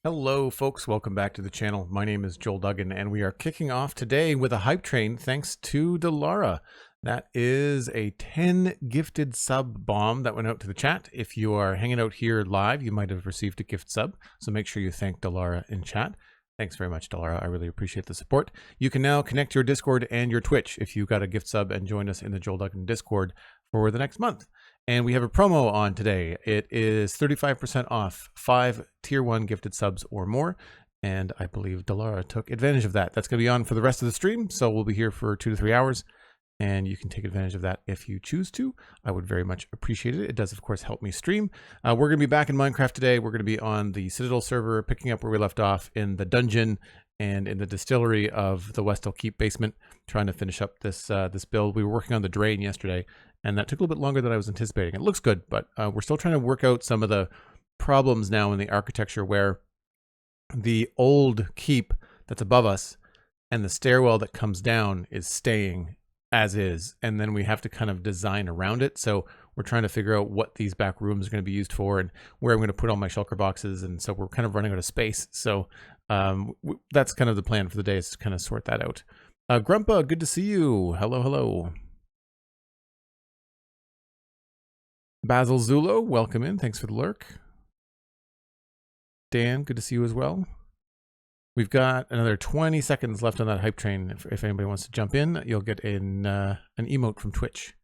Hello folks, welcome back to the channel. My name is Joel Duggan and we are kicking off today with a hype train thanks to Delara. That is a 10 gifted sub bomb that went out to the chat. If you are hanging out here live, you might have received a gift sub, so make sure you thank Delara in chat. Thanks very much, Delara. I really appreciate the support. You can now connect your Discord and your Twitch if you got a gift sub and join us in the Joel Duggan Discord for the next month. And we have a promo on today. It is 35% off 5 tier 1 gifted subs or more. And I believe Delara took advantage of that. That's going to be on for the rest of the stream. So we'll be here for 2 to 3 hours. And you can take advantage of that if you choose to. I would very much appreciate it. It does, of course, help me stream. We're going to be back in Minecraft today. We're going to be on the Citadel server, picking up where we left off in the dungeon and in the distillery of the Westhill Keep basement, trying to finish up this build. We were working on the drain yesterday, and that took a little bit longer than I was anticipating. It looks good, but we're still trying to work out some of the problems now in the architecture where the old keep that's above us and the stairwell that comes down is staying as is, and then we have to kind of design around it. So we're trying to figure out what these back rooms are going to be used for and where I'm going to put all my shulker boxes, and so we're kind of running out of space. So that's kind of the plan for the day, is to kind of sort that out. Grumpa, good to see you. Hello, hello. Basil Zulo, welcome in. Thanks for the lurk. Dan, good to see you as well. We've got another 20 seconds left on that hype train. If anybody wants to jump in, you'll get an emote from Twitch.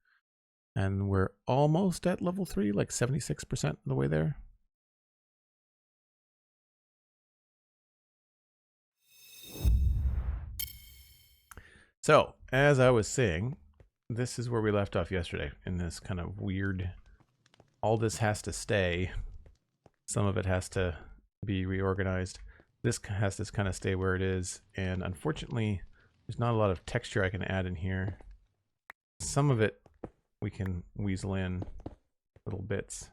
And we're almost at level 3, like 76% of the way there. So, as I was saying, this is where we left off yesterday, in this kind of weird, all this has to stay. Some of it has to be reorganized. This has to kind of stay where it is, and unfortunately there's not a lot of texture I can add in here. Some of it we can weasel in little bits,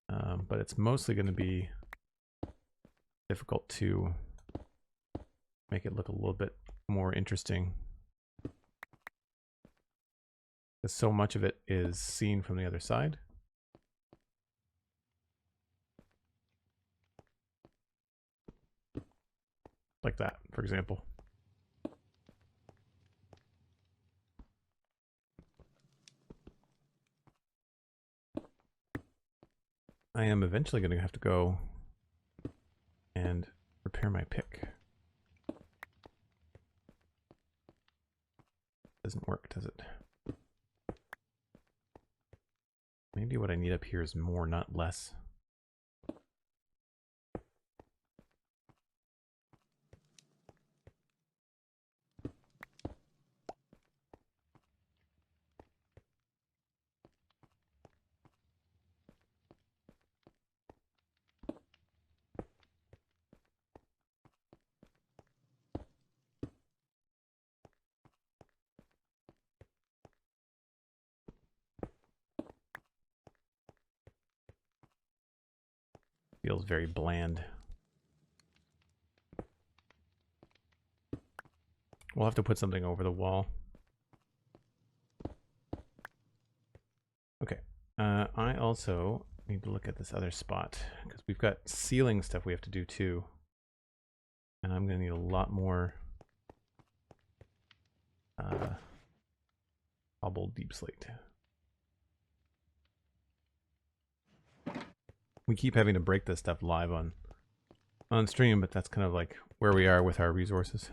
but it's mostly going to be difficult to make it look a little bit more interesting, because so much of it is seen from the other side. Like that, for example. I am eventually going to have to go and repair my pick. Doesn't work, does it? Maybe what I need up here is more, not less. Feels very bland. We'll have to put something over the wall. Okay. I also need to look at this other spot, because we've got ceiling stuff we have to do too. And I'm going to need a lot more cobble deep slate. We keep having to break this stuff live on stream, but that's kind of like where we are with our resources.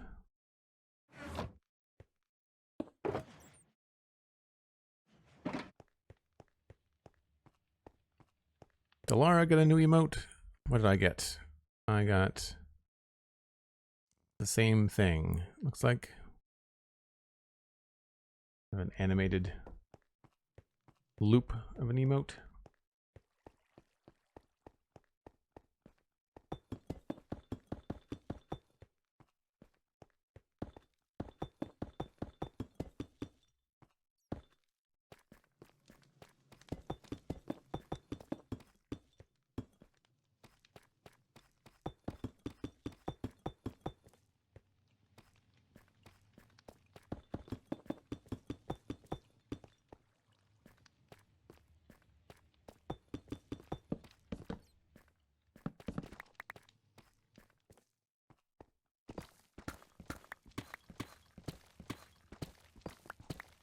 Delara got a new emote. What did I get? I got the same thing. Looks like an animated loop of an emote.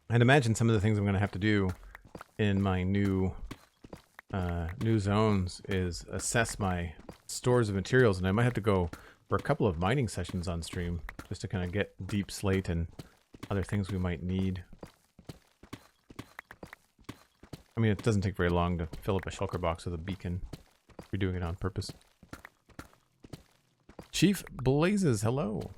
I'd imagine some of the things I'm going to have to do in my new zones is assess my stores of materials, and I might have to go for a couple of mining sessions on stream just to kind of get deep slate and other things we might need. I mean, it doesn't take very long to fill up a shulker box with a beacon if you're doing it on purpose. Chief Blazes, hello.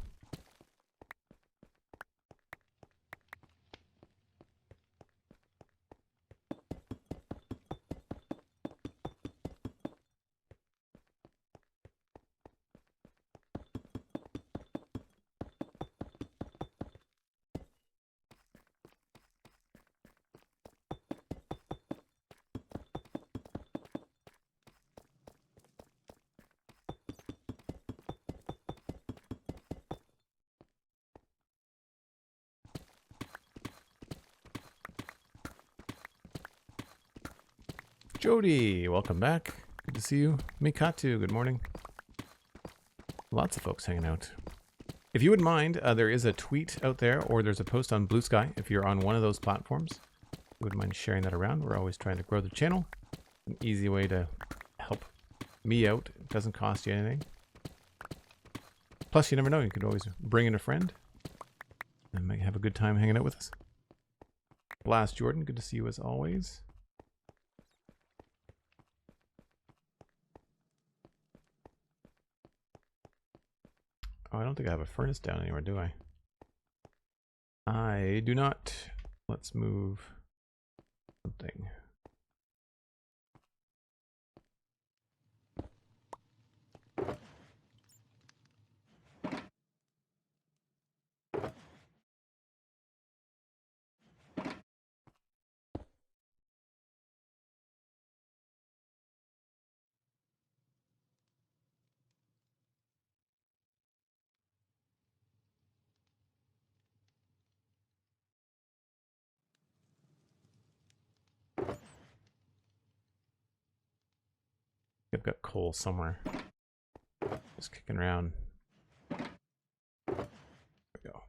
Jody, welcome back. Good to see you. Mikatu, good morning. Lots of folks hanging out. If you wouldn't mind, there is a tweet out there, or there's a post on Blue Sky if you're on one of those platforms. If you wouldn't mind sharing that around. We're always trying to grow the channel. An easy way to help me out. It doesn't cost you anything. Plus, you never know. You could always bring in a friend and might have a good time hanging out with us. Blast Jordan, good to see you as always. Oh, I don't think I have a furnace down anywhere, do I? I do not. Let's move something. I've got coal somewhere. Just kicking around. There we go.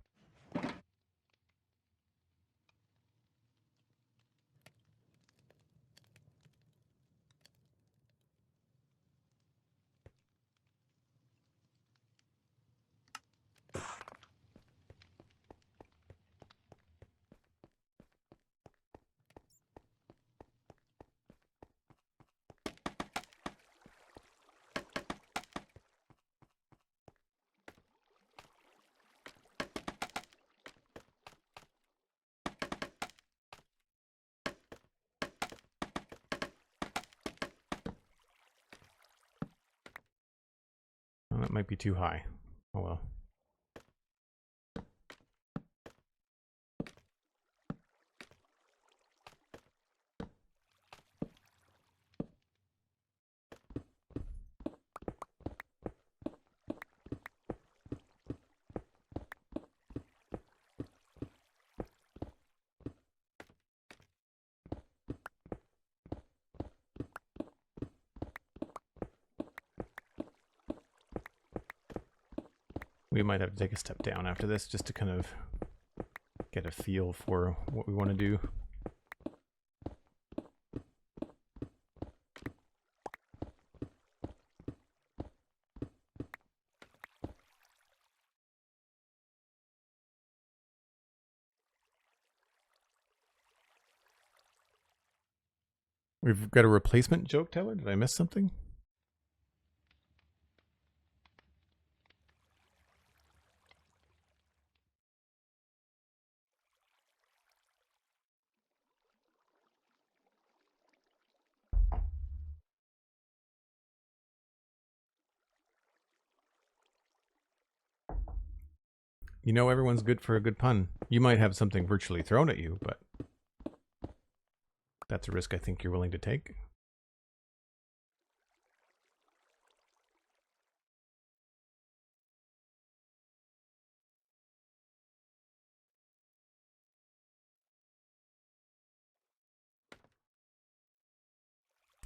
Oh, that might be too high. Oh well. We might have to take a step down after this just to kind of get a feel for what we want to do. We've got a replacement joke teller? Did I miss something? You know everyone's good for a good pun. You might have something virtually thrown at you, but that's a risk I think you're willing to take.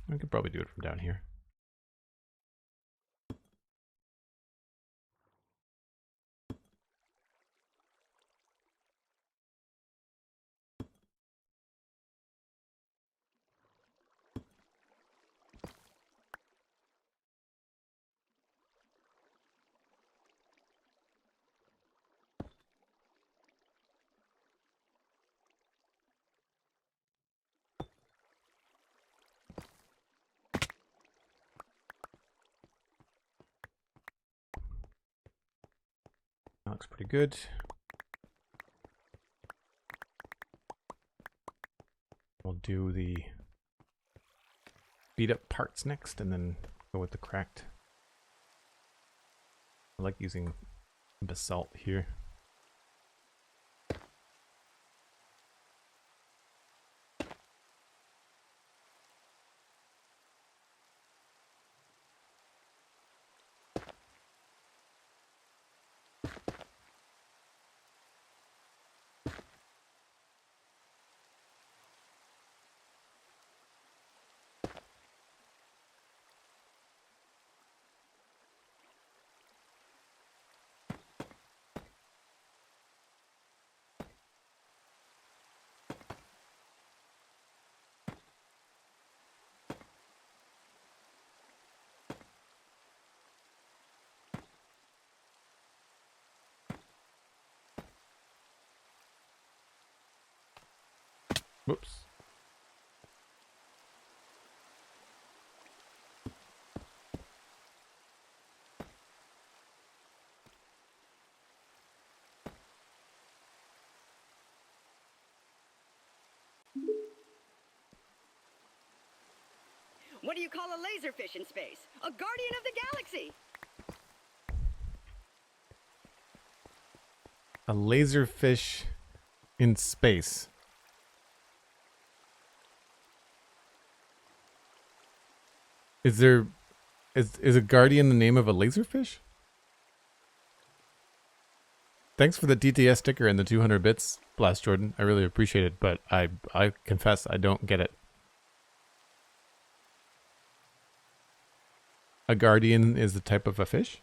I could probably do it from down here. looks pretty good. We'll do the beat up parts next and then go with the cracked. I like using basalt here. Whoops. What do you call a laserfish in space? A guardian of the galaxy! A laserfish in space. Is a guardian the name of a laserfish? Thanks for the DTS sticker and the 200 bits, Blast Jordan. I really appreciate it, but I confess I don't get it. A guardian is the type of a fish?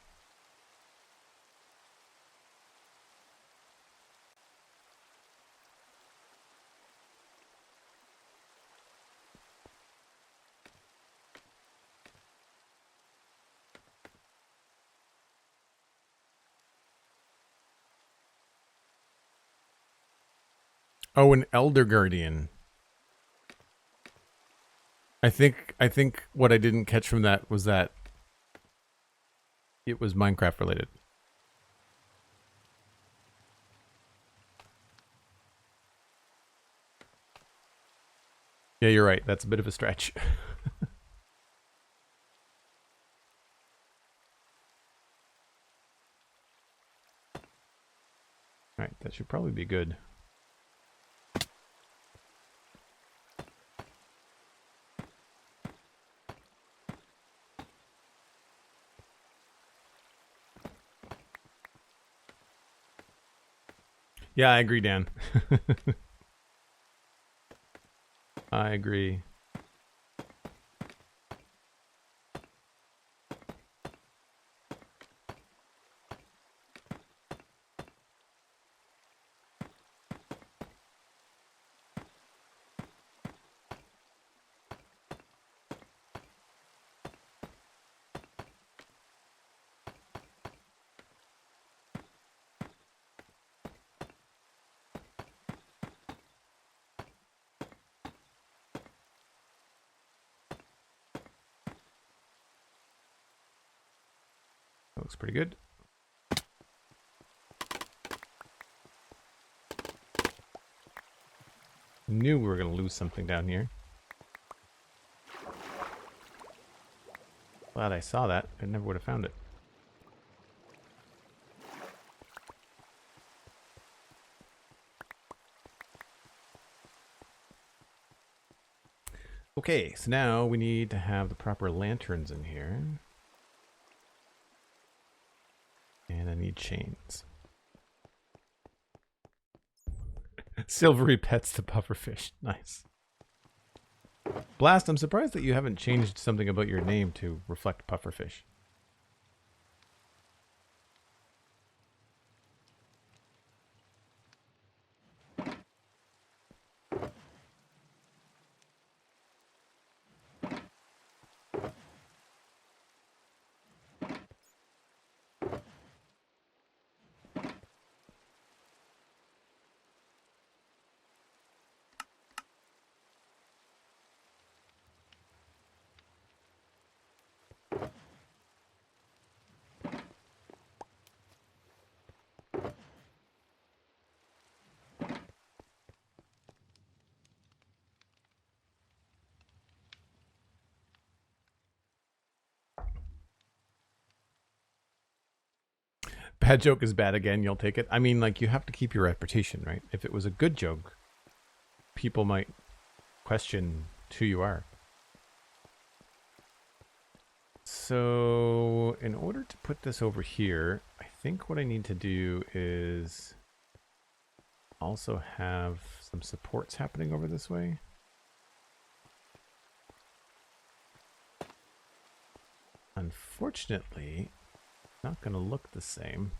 Oh, an elder guardian. I think what I didn't catch from that was that it was Minecraft related. Yeah, you're right. That's a bit of a stretch. All right, that should probably be good. Yeah, I agree, Dan. I agree. Looks pretty good. Knew we were going to lose something down here. Glad I saw that. I never would have found it. Okay, so now we need to have the proper lanterns in here. And I need chains. Silvery pets the pufferfish. Nice. Blast, I'm surprised that you haven't changed something about your name to reflect pufferfish. bad joke is bad again, you'll take it. I mean, like, you have to keep your reputation, right? If it was a good joke, people might question who you are. So in order to put this over here, I think what I need to do is also have some supports happening over this way. Unfortunately, it's not going to look the same.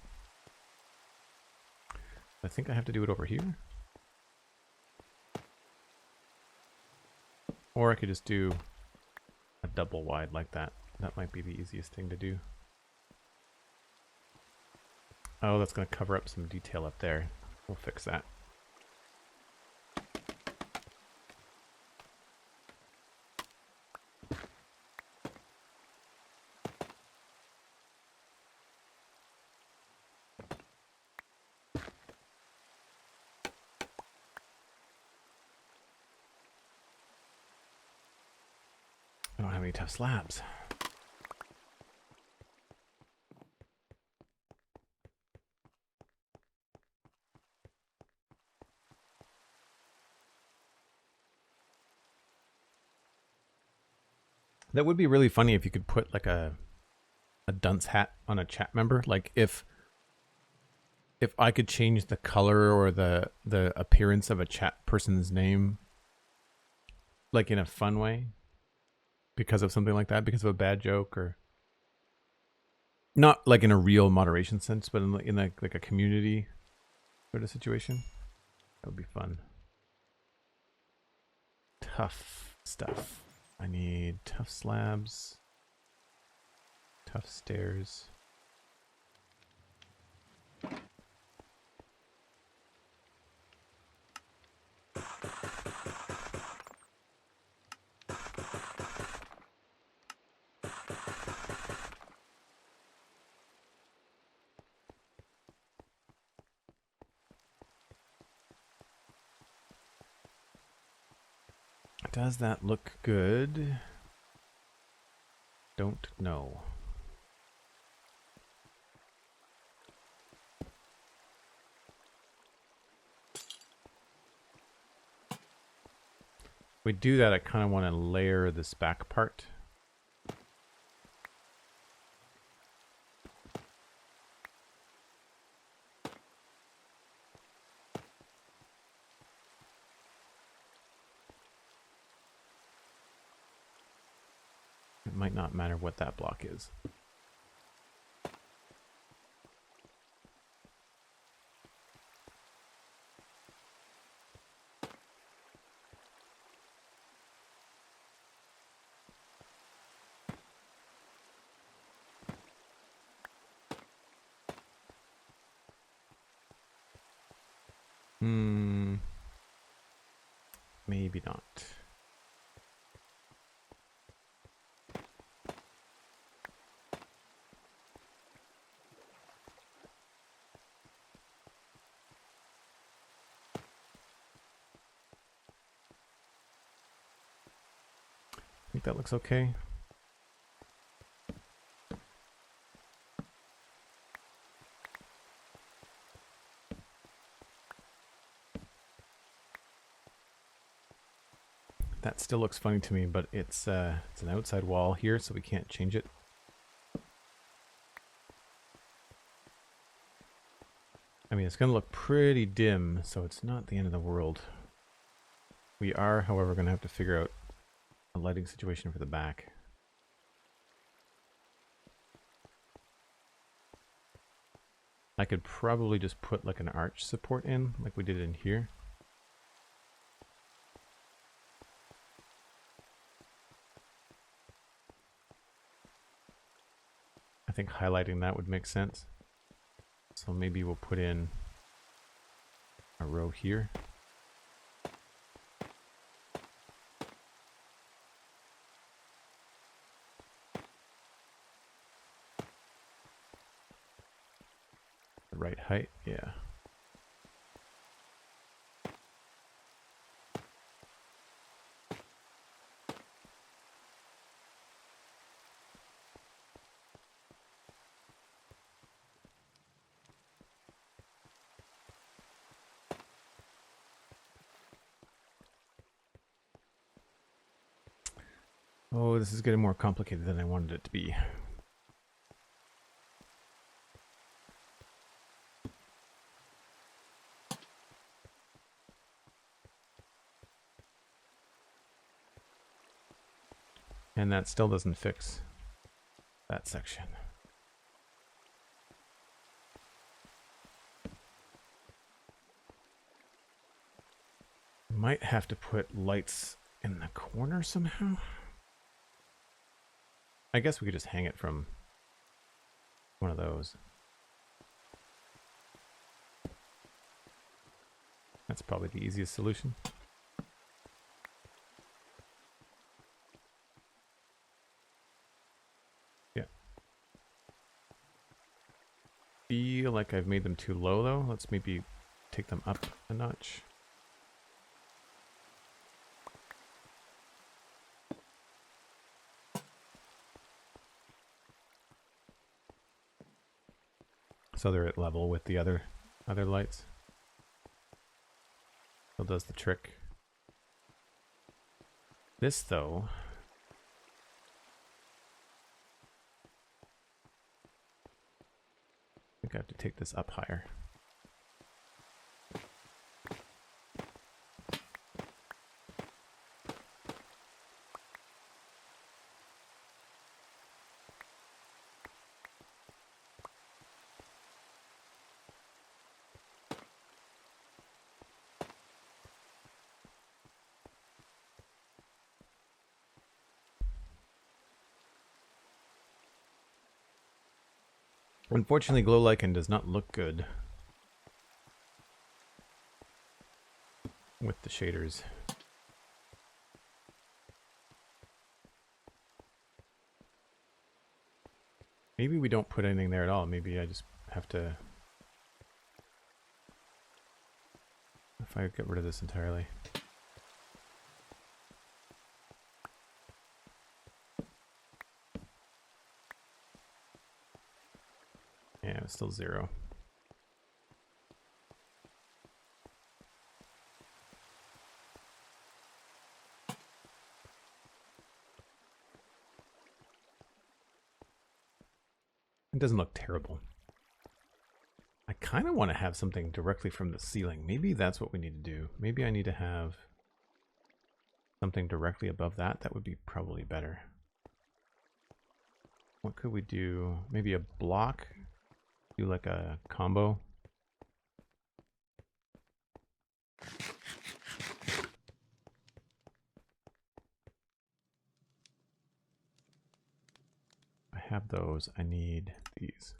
I think I have to do it over here. Or I could just do a double wide like that. That might be the easiest thing to do. Oh, that's going to cover up some detail up there. We'll fix that. I don't have any tough slabs. That would be really funny if you could put like a dunce hat on a chat member. Like if I could change the color or the appearance of a chat person's name, like in a fun way, because of something like that, because of a bad joke, or not like in a real moderation sense, but in like a community sort of situation, that would be fun. Tough stuff. I need tough slabs, tough stairs. Does that look good? Don't know. If we do that, I kind of want to layer this back part. It might not matter what that block is. Maybe not. I think that looks okay. That still looks funny to me, but it's an outside wall here, so we can't change it. I mean, it's going to look pretty dim, so it's not the end of the world. We are, however, going to have to figure out a lighting situation for the back. I could probably just put like an arch support in, like we did in here. I think highlighting that would make sense. So maybe we'll put in a row here. The right height, yeah. Oh, this is getting more complicated than I wanted it to be. And that still doesn't fix that section. Might have to put lights in the corner somehow. I guess we could just hang it from one of those. That's probably the easiest solution. Yeah. Feel like I've made them too low though. Let's maybe take them up a notch. So they're at level with the other lights. Still does the trick. This though, I think I have to take this up higher. Unfortunately, glow lichen does not look good with the shaders. Maybe we don't put anything there at all. Maybe I just have to... If I get rid of this entirely. Yeah, it's still 0. It doesn't look terrible. I kind of want to have something directly from the ceiling. Maybe that's what we need to do. Maybe I need to have something directly above that. That would be probably better. What could we do? Maybe a block? Do like a combo? I have those. I need these.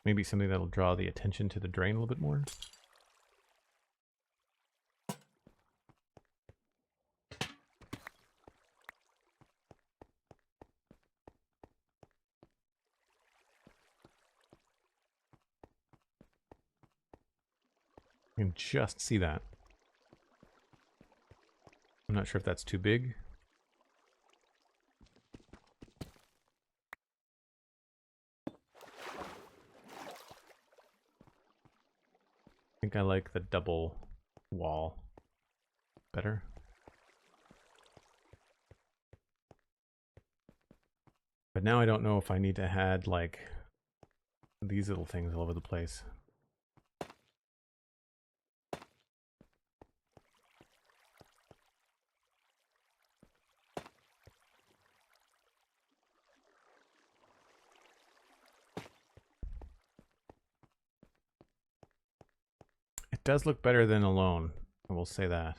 Maybe something that'll draw the attention to the drain a little bit more. You can just see that. I'm not sure if that's too big. I think I like the double wall better. But now I don't know if I need to add like these little things all over the place. It does look better than alone, I will say that.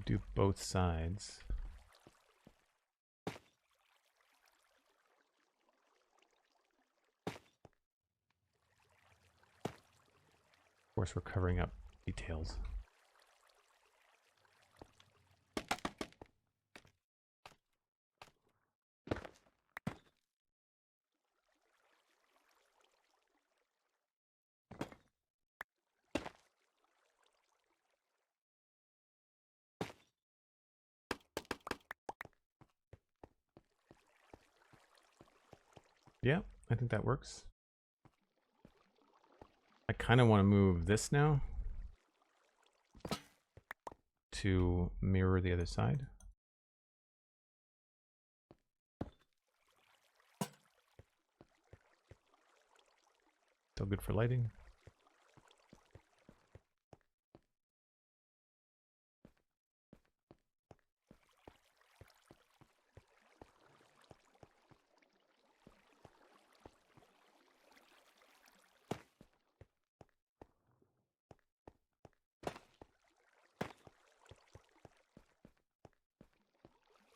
do both sides. Of course, we're covering up details. Yeah, I think that works. I kind of want to move this now to mirror the other side. Still good for lighting.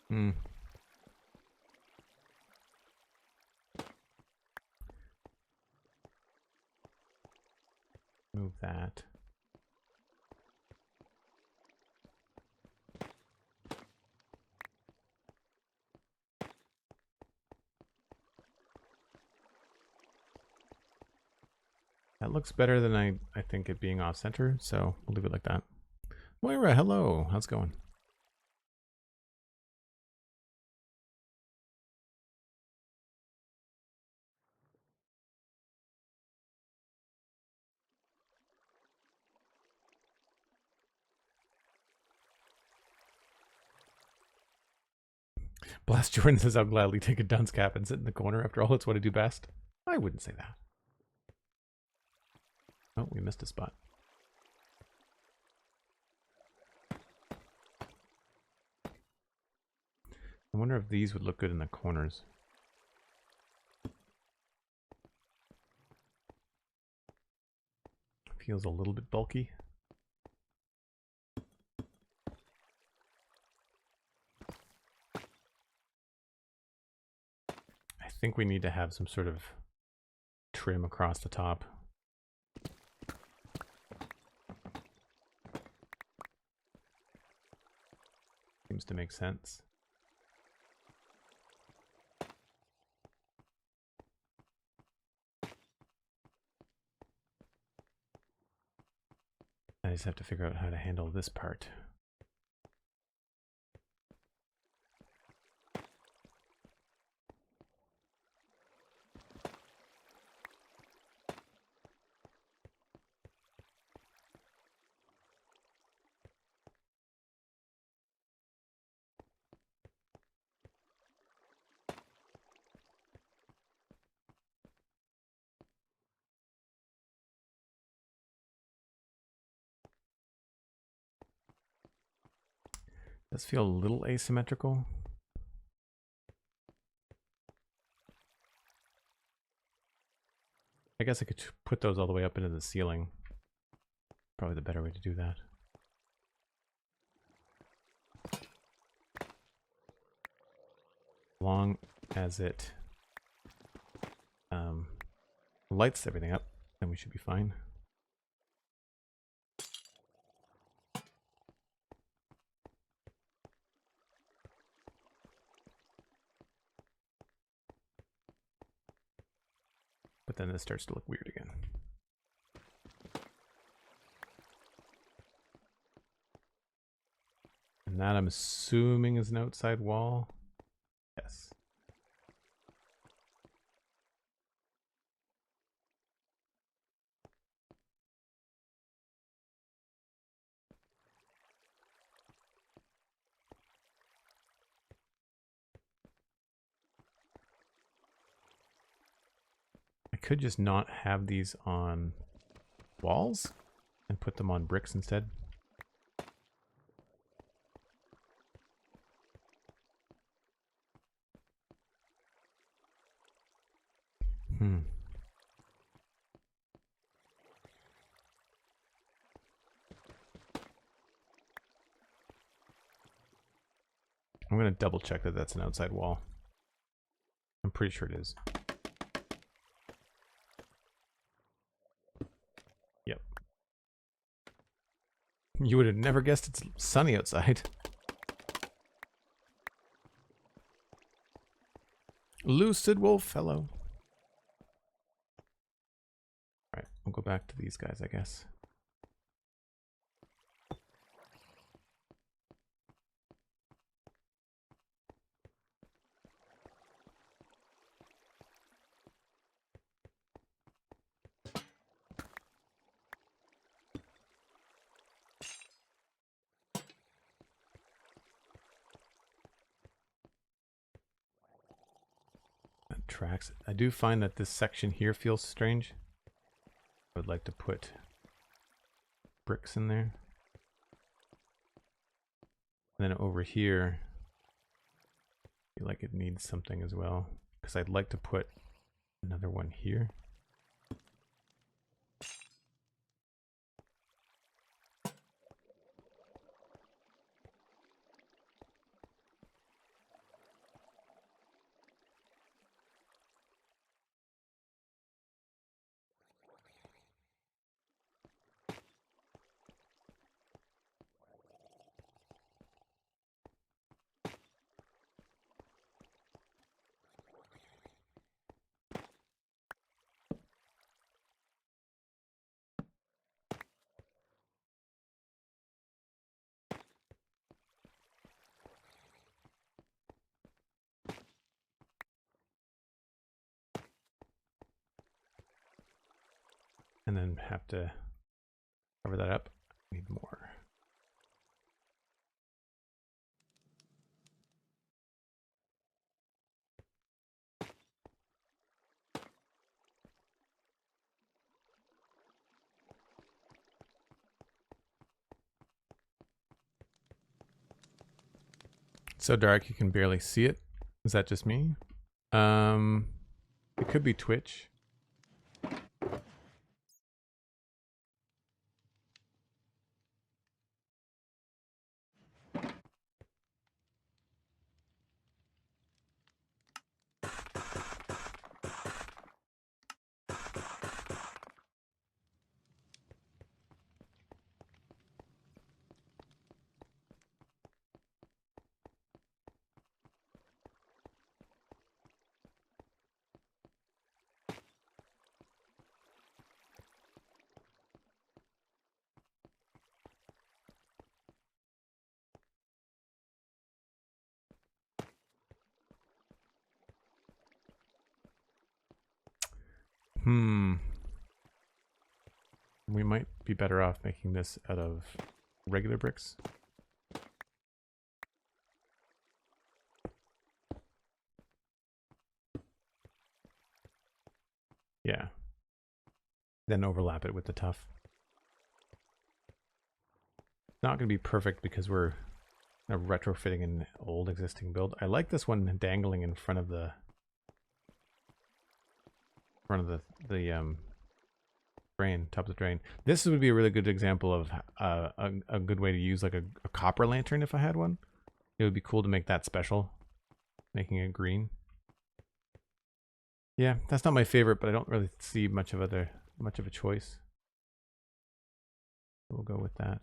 Hmm. Move that. That looks better than I think it being off center, so we'll leave it like that. Moira, hello. How's it going? Blast Jordan says, I'll gladly take a dunce cap and sit in the corner. After all, it's what I do best. I wouldn't say that. Oh, we missed a spot. I wonder if these would look good in the corners. Feels a little bit bulky. I think we need to have some sort of trim across the top. Seems to make sense. I just have to figure out how to handle this part. Does feel a little asymmetrical. I guess I could put those all the way up into the ceiling. Probably the better way to do that. As long as it lights everything up, then we should be fine. But then this starts to look weird again. And that I'm assuming is an outside wall. Yes. I could just not have these on walls and put them on bricks instead. I'm going to double check that that's an outside wall. I'm pretty sure it is. Yep. You would have never guessed it's sunny outside. Lucid wolf fellow. Alright, we'll go back to these guys, I guess. Tracks. I do find that this section here feels strange. I would like to put bricks in there. And then over here, I feel like it needs something as well, because I'd like to put another one here. And then have to cover that up. Need more. It's so dark you can barely see it. Is that just me? It could be Twitch. We might be better off making this out of regular bricks. Yeah. Then overlap it with the tough. Not going to be perfect because we're retrofitting an old existing build. I like this one dangling in front of the drain, top of the drain. This would be a really good example of a good way to use like a copper lantern if I had one. It would be cool to make that special, making it green. Yeah, that's not my favorite, but I don't really see much of a choice. We'll go with that.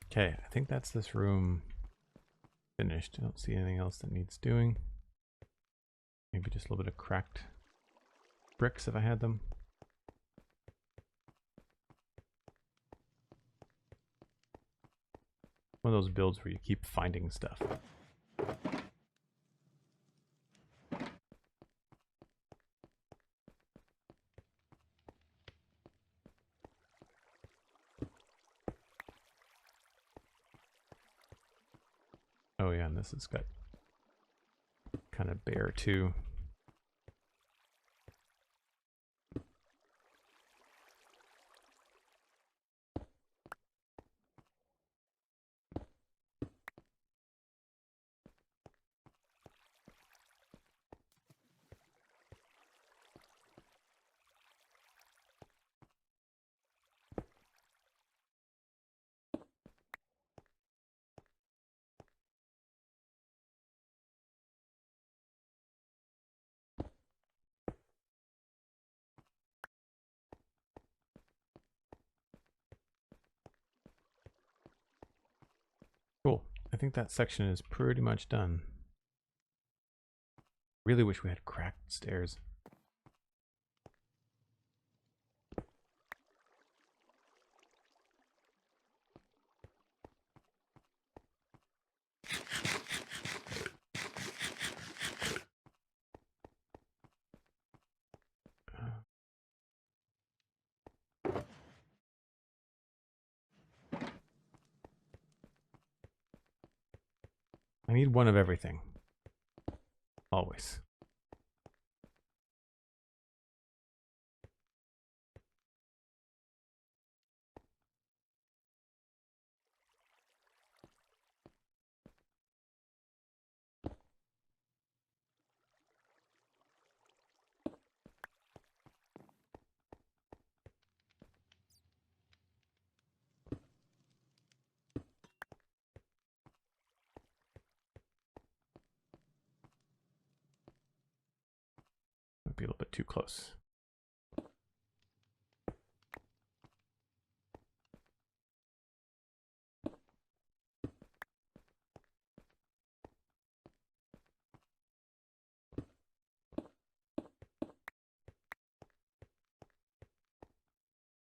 Okay, I think that's this room finished. I don't see anything else that needs doing. Maybe just a little bit of cracked bricks if I had them. One of those builds where you keep finding stuff. Oh yeah, and this has got kind of bare too. Cool. I think that section is pretty much done. Really wish we had cracked stairs. I need one of everything. Always. Might be a little bit too close.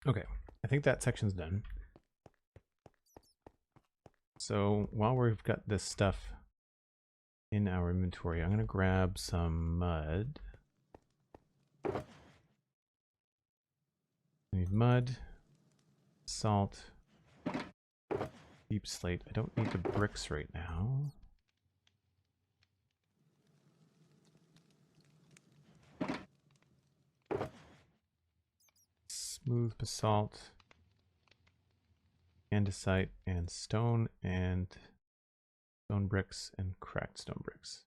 Okay, I think that section's done. So while we've got this stuff in our inventory, I'm going to grab some mud. I need mud, salt, deep slate. I don't need the bricks right now. Smooth basalt, andesite, and stone bricks and cracked stone bricks.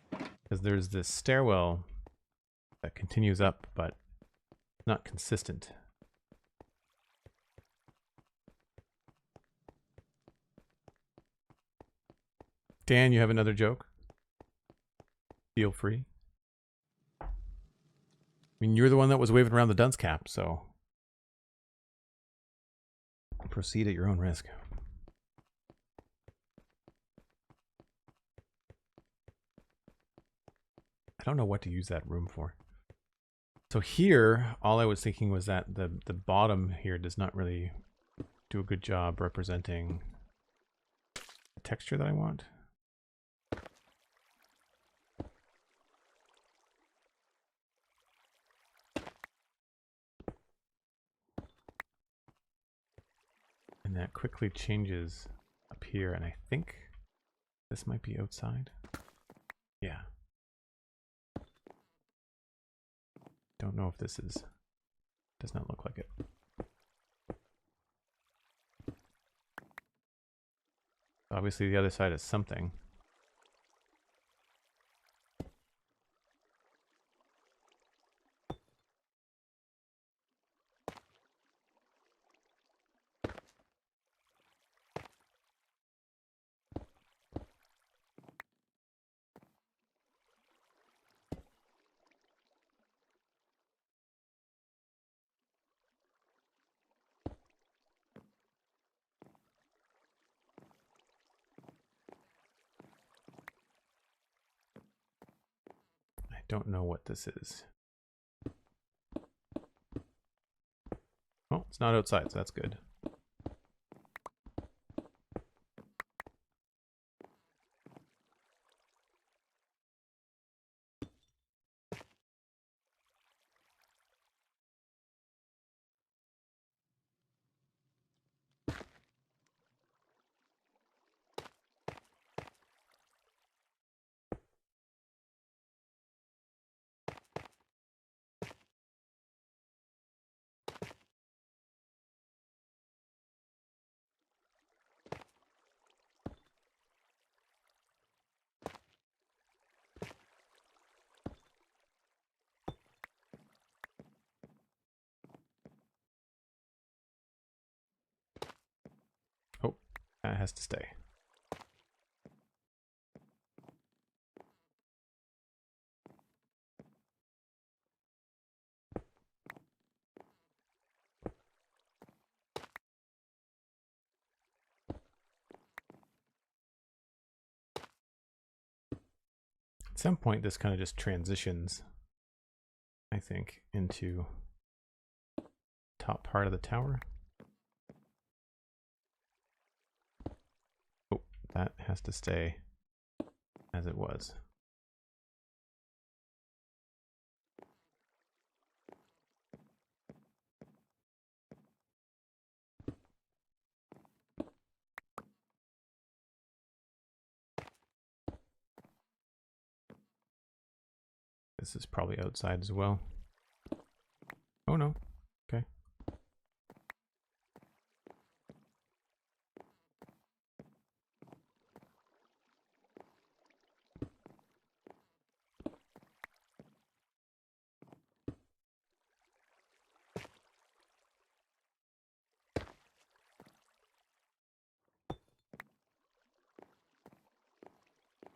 Because there's this stairwell that continues up, but not consistent. Dan, you have another joke? Feel free. I mean, you're the one that was waving around the dunce cap, so proceed at your own risk. I don't know what to use that room for. So here, all I was thinking was that the bottom here does not really do a good job representing the texture that I want. And that quickly changes up here, and I think this might be outside. Yeah. Don't know if this is, does not look like it. Obviously the other side is something. I don't know what this is. Oh, it's not outside, so that's good. That has to stay. At some point, this kind of just transitions, I think, into top part of the tower. Oh, that has to stay as it was. This is probably outside as well. Oh no. Okay.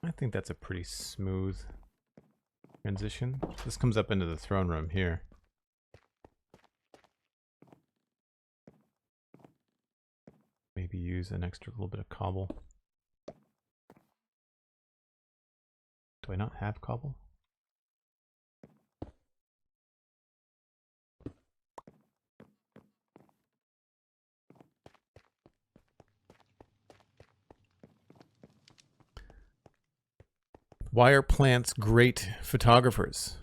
I think that's a pretty smooth transition. This comes up into the throne room here. Maybe use an extra little bit of cobble. Do I not have cobble? Why are plants great photographers?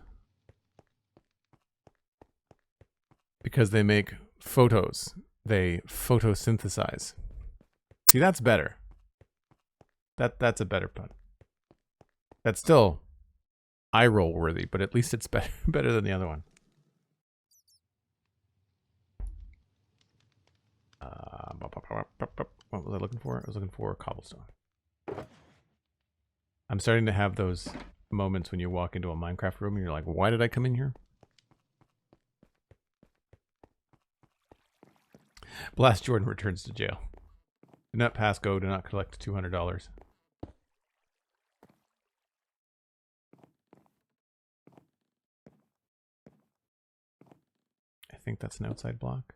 Because they make photos. They photosynthesize. See, that's better. That's a better pun. That's still eye roll worthy, but at least it's better than the other one. What was I looking for? I was looking for cobblestone. I'm starting to have those moments when you walk into a Minecraft room and you're like, why did I come in here? Blast Jordan returns to jail. Do not pass go, do not collect $200. I think that's an outside block.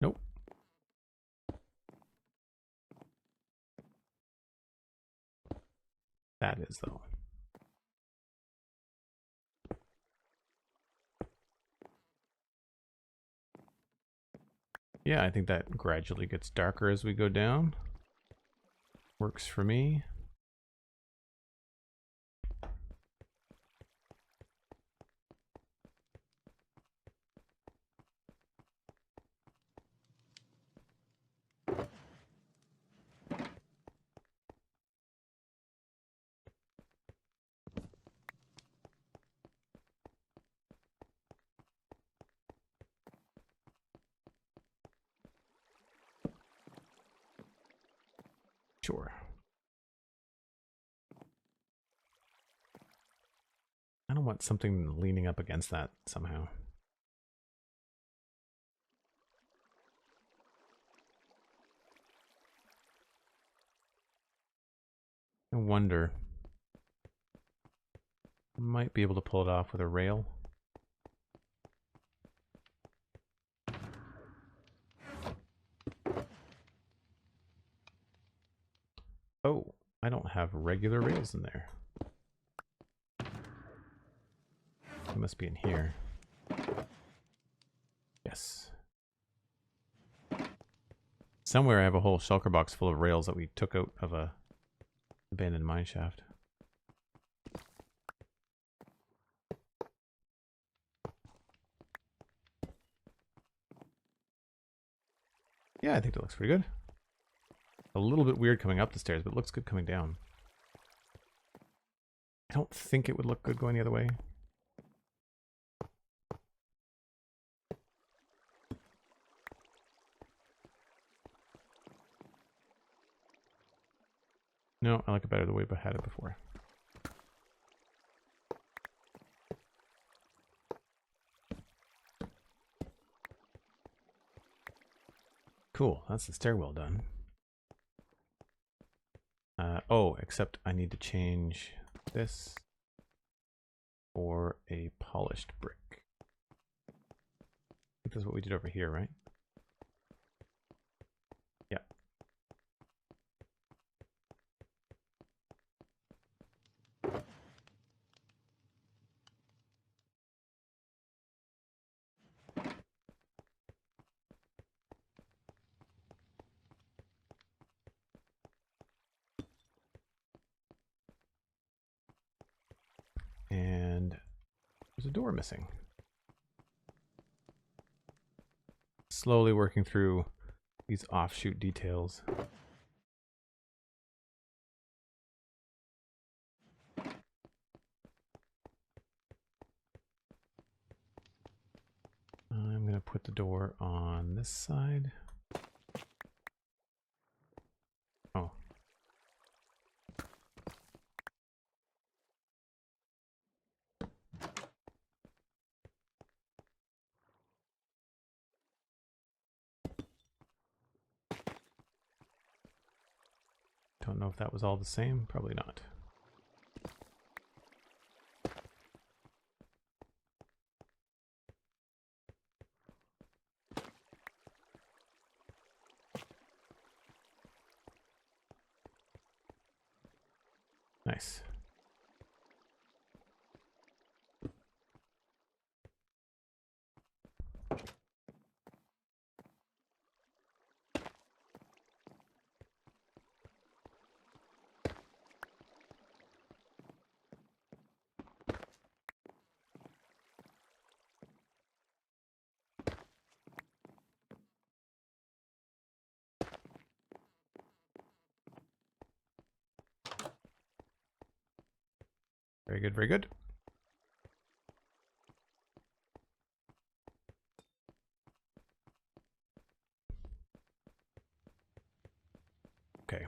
Nope. That is, though. Yeah, I think that gradually gets darker as we go down. Works for me. Sure. I don't want something leaning up against that somehow. I wonder. Might be able to pull it off with a rail. Oh, I don't have regular rails in there. It must be in here. Yes. Somewhere I have a whole shulker box full of rails that we took out of a abandoned mine shaft. Yeah, I think that looks pretty good. A little bit weird coming up the stairs, but it looks good coming down. I don't think it would look good going the other way. No, I like it better the way I had it before. Cool, that's the stairwell done. Oh, except I need to change this for a polished brick. I think that's what we did over here, right? Yeah. And there's a door missing. Slowly working through these offshoot details. I'm going to put the door on this side. Oh. Don't know if that was all the same. Probably not. Nice. Very good, very good. Okay.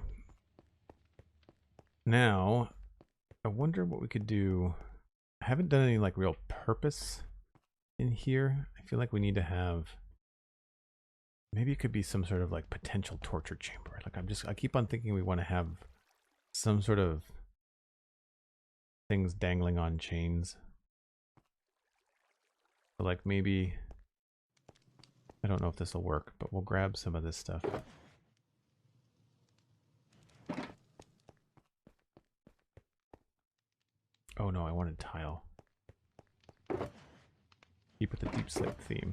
Now, I wonder what we could do. I haven't done any like real purpose in here. I feel like we need to have, maybe it could be some sort of like potential torture chamber. Like I keep on thinking we want to have some sort of things dangling on chains. So like maybe, I don't know if this will work, but we'll grab some of this stuff. Oh no, I wanted tile. Keep with the deep slate theme.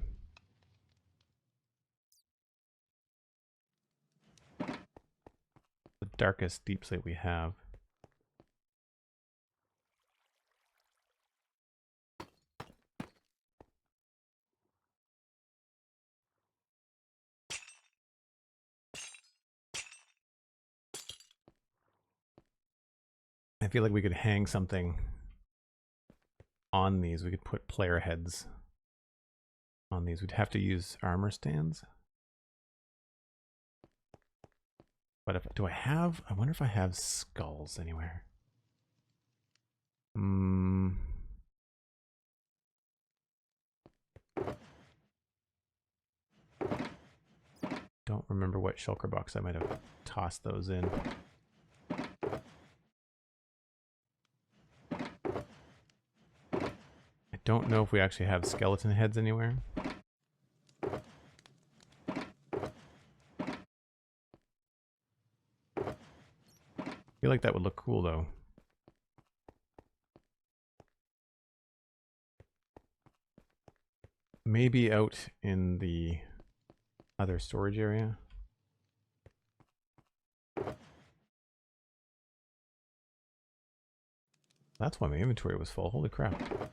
The darkest deep slate we have. I feel like we could hang something on these. We could put player heads on these. We'd have to use armor stands. But if, I wonder if I have skulls anywhere. Don't remember what shulker box I might have tossed those in. I don't know if we actually have skeleton heads anywhere. I feel like that would look cool though. Maybe out in the other storage area. That's why my inventory was full. Holy crap.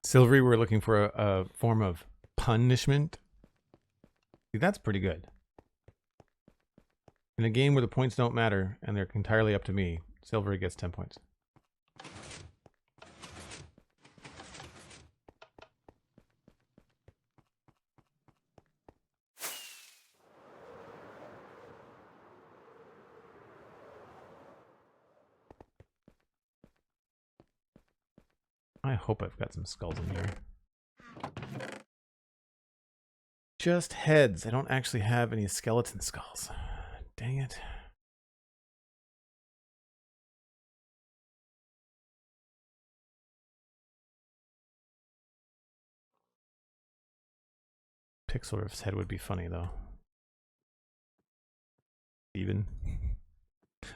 Silvery, we're looking for a form of punishment. See, that's pretty good. In a game where the points don't matter and they're entirely up to me, Silvery gets 10 points. I hope I've got some skulls in here. Just heads. I don't actually have any skeleton skulls. Dang it. Pixelriff's head would be funny, though. Even.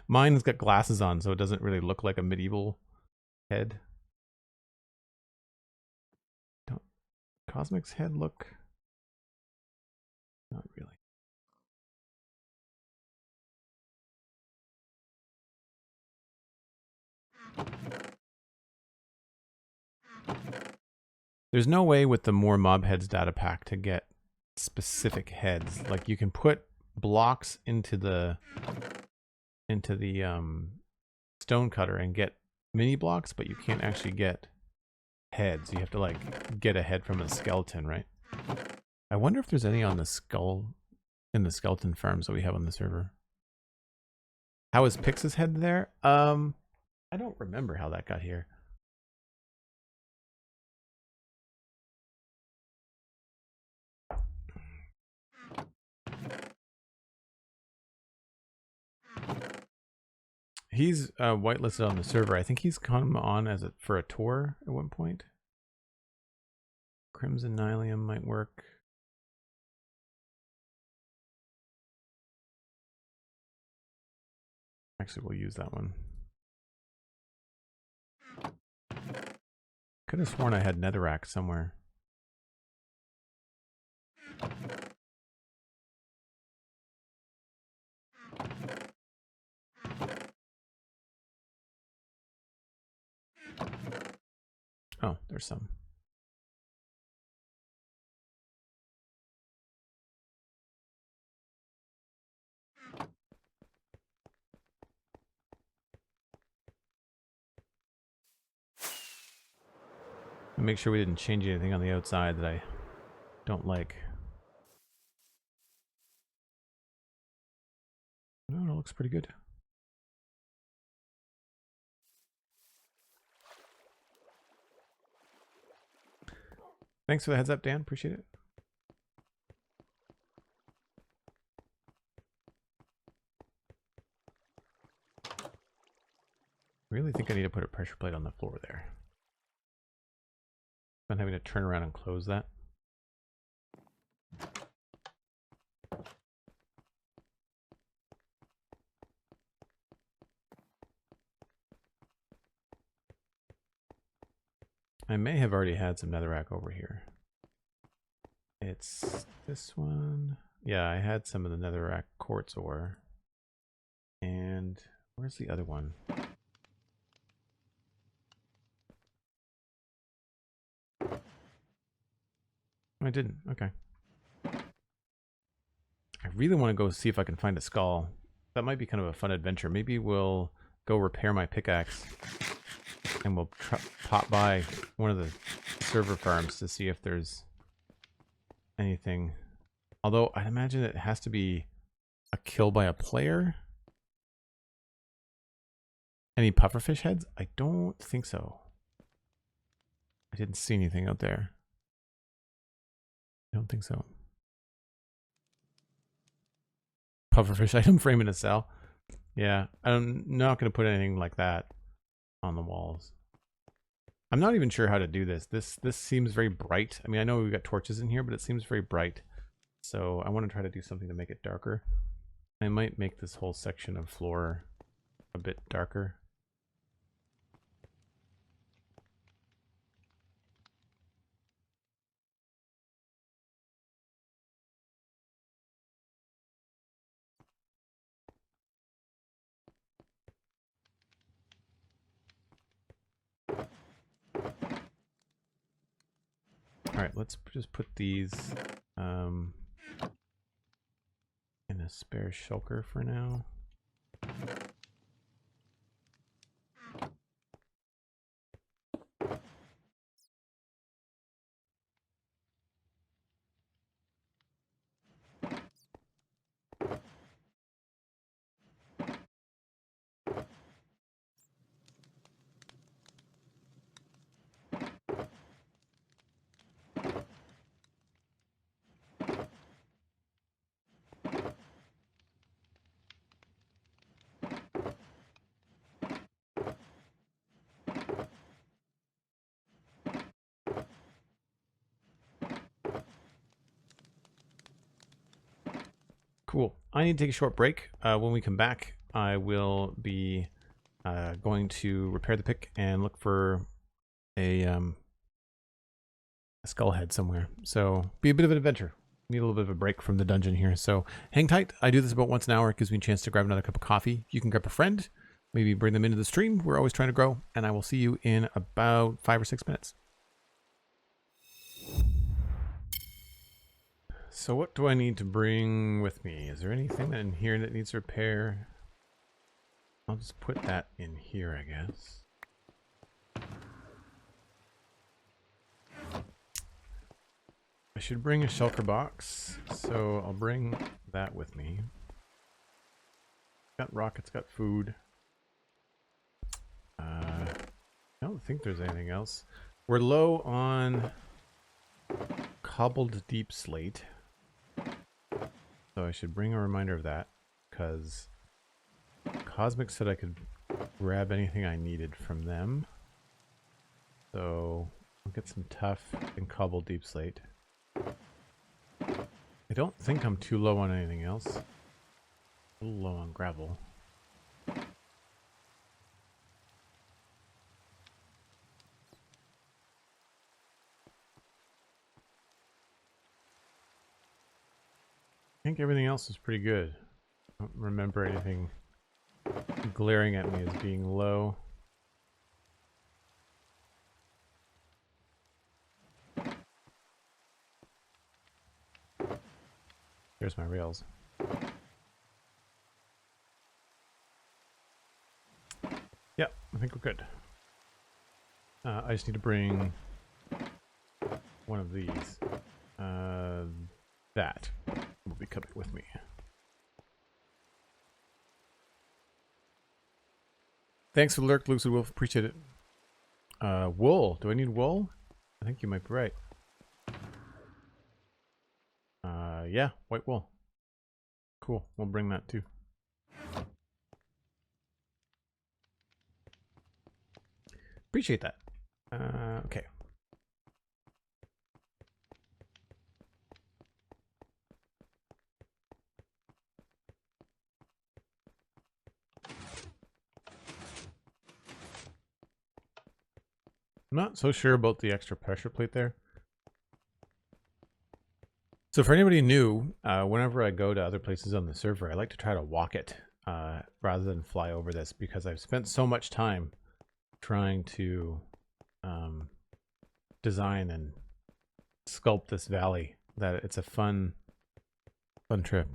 Mine's got glasses on, so it doesn't really look like a medieval head. Don't Cosmic's head look? Not really. There's no way with the more mob heads data pack to get specific heads. Like you can put blocks into the stone cutter and get mini blocks, but you can't actually get heads. You have to like get a head from a skeleton, right? I wonder if there's any on the skull in the skeleton farms that we have on the server. How is Pix's head there? I don't remember how that got here. He's whitelisted on the server. I think he's come on as for a tour at one point. Crimson Nylium might work. Actually, we'll use that one. Could have sworn I had netherrack somewhere. Oh, there's some. Make sure we didn't change anything on the outside that I don't like. No, it looks pretty good. Thanks for the heads up, Dan. Appreciate it. I really think I need to put a pressure plate on the floor there. I'm having to turn around and close that. I may have already had some netherrack over here. It's this one. Yeah, I had some of the netherrack quartz ore. And where's the other one? I didn't. Okay. I really want to go see if I can find a skull. That might be kind of a fun adventure. Maybe we'll go repair my pickaxe and we'll pop by one of the server farms to see if there's anything. Although I imagine it has to be a kill by a player. Any pufferfish heads? I don't think so. I didn't see anything out there. I don't think so. Pufferfish item frame in a cell. Yeah, I'm not going to put anything like that on the walls. I'm not even sure how to do this. This seems very bright. I mean, I know we've got torches in here, but it seems very bright. So I want to try to do something to make it darker. I might make this whole section of floor a bit darker. right, let's just put these in a spare shulker for now. Cool. I need to take a short break. When we come back, I will be going to repair the pick and look for a skull head somewhere. So be a bit of an adventure. Need a little bit of a break from the dungeon here. So hang tight. I do this about once an hour. It gives me a chance to grab another cup of coffee. You can grab a friend, maybe bring them into the stream. We're always trying to grow. And I will see you in about 5 or 6 minutes. So what do I need to bring with me? Is there anything in here that needs repair? I'll just put that in here, I guess. I should bring a shulker box, so I'll bring that with me. Got rockets, got food. I don't think there's anything else. We're low on cobbled deep slate. So I should bring a reminder of that, because Cosmic said I could grab anything I needed from them. So I'll get some tough and cobbled deep slate. I don't think I'm too low on anything else. A little low on gravel. I think everything else is pretty good. I don't remember anything glaring at me as being low. There's my rails. Yeah, I think we're good. I just need to bring one of these. That will be coming with me. Thanks for the lurk, Luke Wolf. Appreciate it. Wool. Do I need wool? I think you might be right. Yeah, white wool. Cool. We'll bring that too. Appreciate that. Okay. I'm not so sure about the extra pressure plate there. So for anybody new, whenever I go to other places on the server, I like to try to walk it rather than fly over this, because I've spent so much time trying to design and sculpt this valley that it's a fun trip.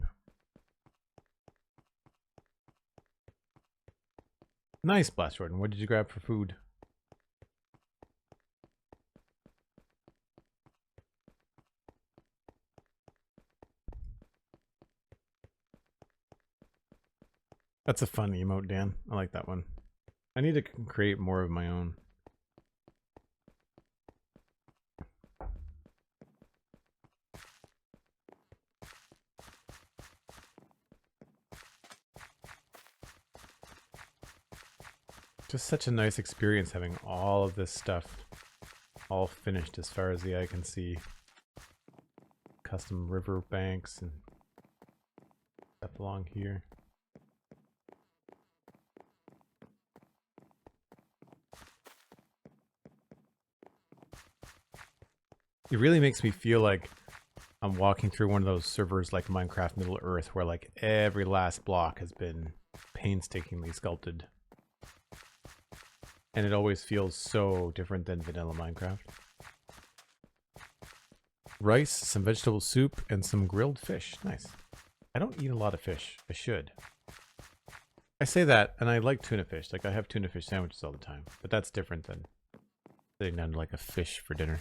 Nice, Blast Jordan. What did you grab for food? That's a fun emote, Dan. I like that one. I need to create more of my own. Just such a nice experience having all of this stuff all finished as far as the eye can see. Custom river banks and stuff along here. It really makes me feel like I'm walking through one of those servers like Minecraft Middle Earth, where like every last block has been painstakingly sculpted. And it always feels so different than vanilla Minecraft. rice, some vegetable soup, and some grilled fish. Nice. I don't eat a lot of fish. I should. I say that, and I like tuna fish. Like, I have tuna fish sandwiches all the time. But that's different than sitting down to like a fish for dinner.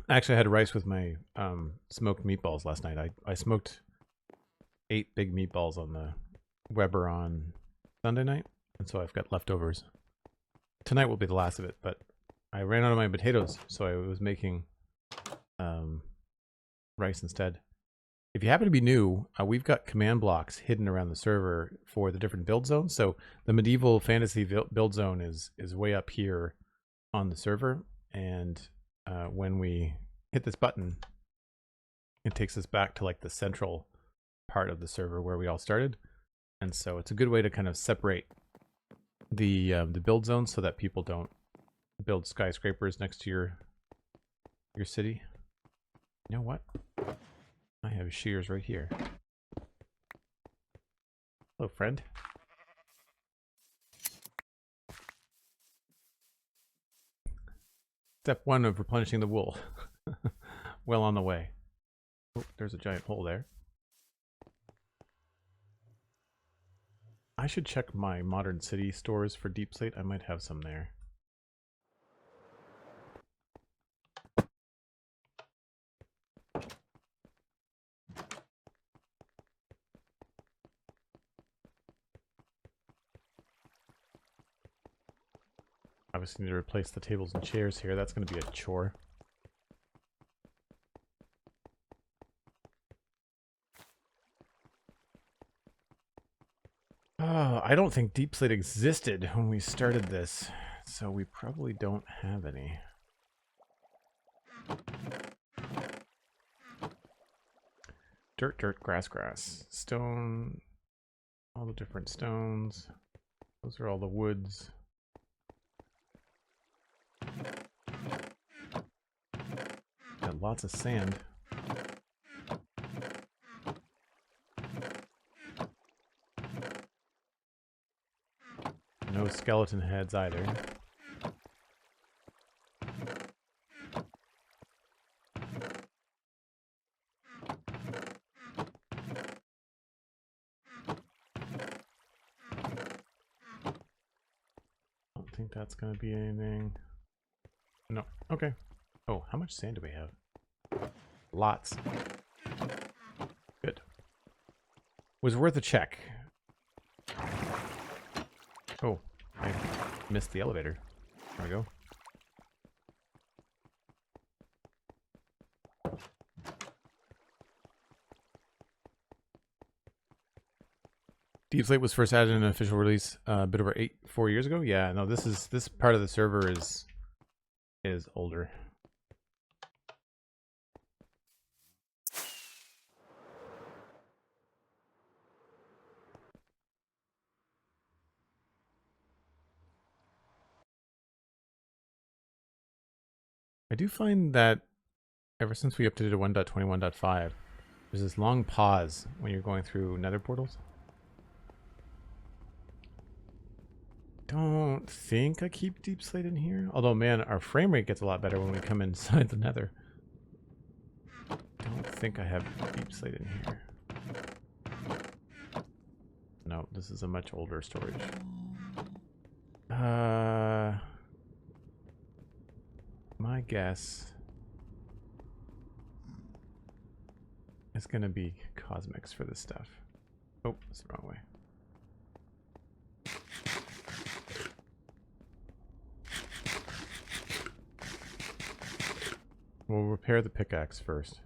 Actually, I had rice with my smoked meatballs last night. I smoked 8 big meatballs on the Weber on Sunday night, and so I've got leftovers. Tonight will be the last of it, but I ran out of my potatoes, so I was making rice instead. If you happen to be new, we've got command blocks hidden around the server for the different build zones. So the medieval fantasy build zone is way up here on the server, and when we hit this button, it takes us back to like the central part of the server where we all started. And so it's a good way to kind of separate the build zones so that people don't build skyscrapers next to your city. You know what? I have shears right here. Hello, friend. Step 1 of replenishing the wool. Well on the way. Oh, there's a giant hole there. I should check my modern city stores for deep slate. I might have some there. Obviously need to replace the tables and chairs here. That's going to be a chore. Oh, I don't think deep slate existed when we started this, so we probably don't have any. Dirt, dirt, grass, grass. Stone. All the different stones. Those are all the woods. Got lots of sand. No skeleton heads either. Don't think that's gonna be anything. No. Okay. Oh, how much sand do we have? Lots. Good. Was worth a check. Oh, I missed the elevator. There we go. Deep Slate was first added in an official release a bit over 4 years ago. Yeah, no, this part of the server is older. I do find that ever since we updated to 1.21.5, there's this long pause when you're going through nether portals. Don't think I keep deep slate in here. Although, man, our frame rate gets a lot better when we come inside the nether. Don't think I have deep slate in here. No, this is a much older storage. My guess is gonna be cosmics for this stuff. Oh, that's the wrong way. We'll repair the pickaxe first.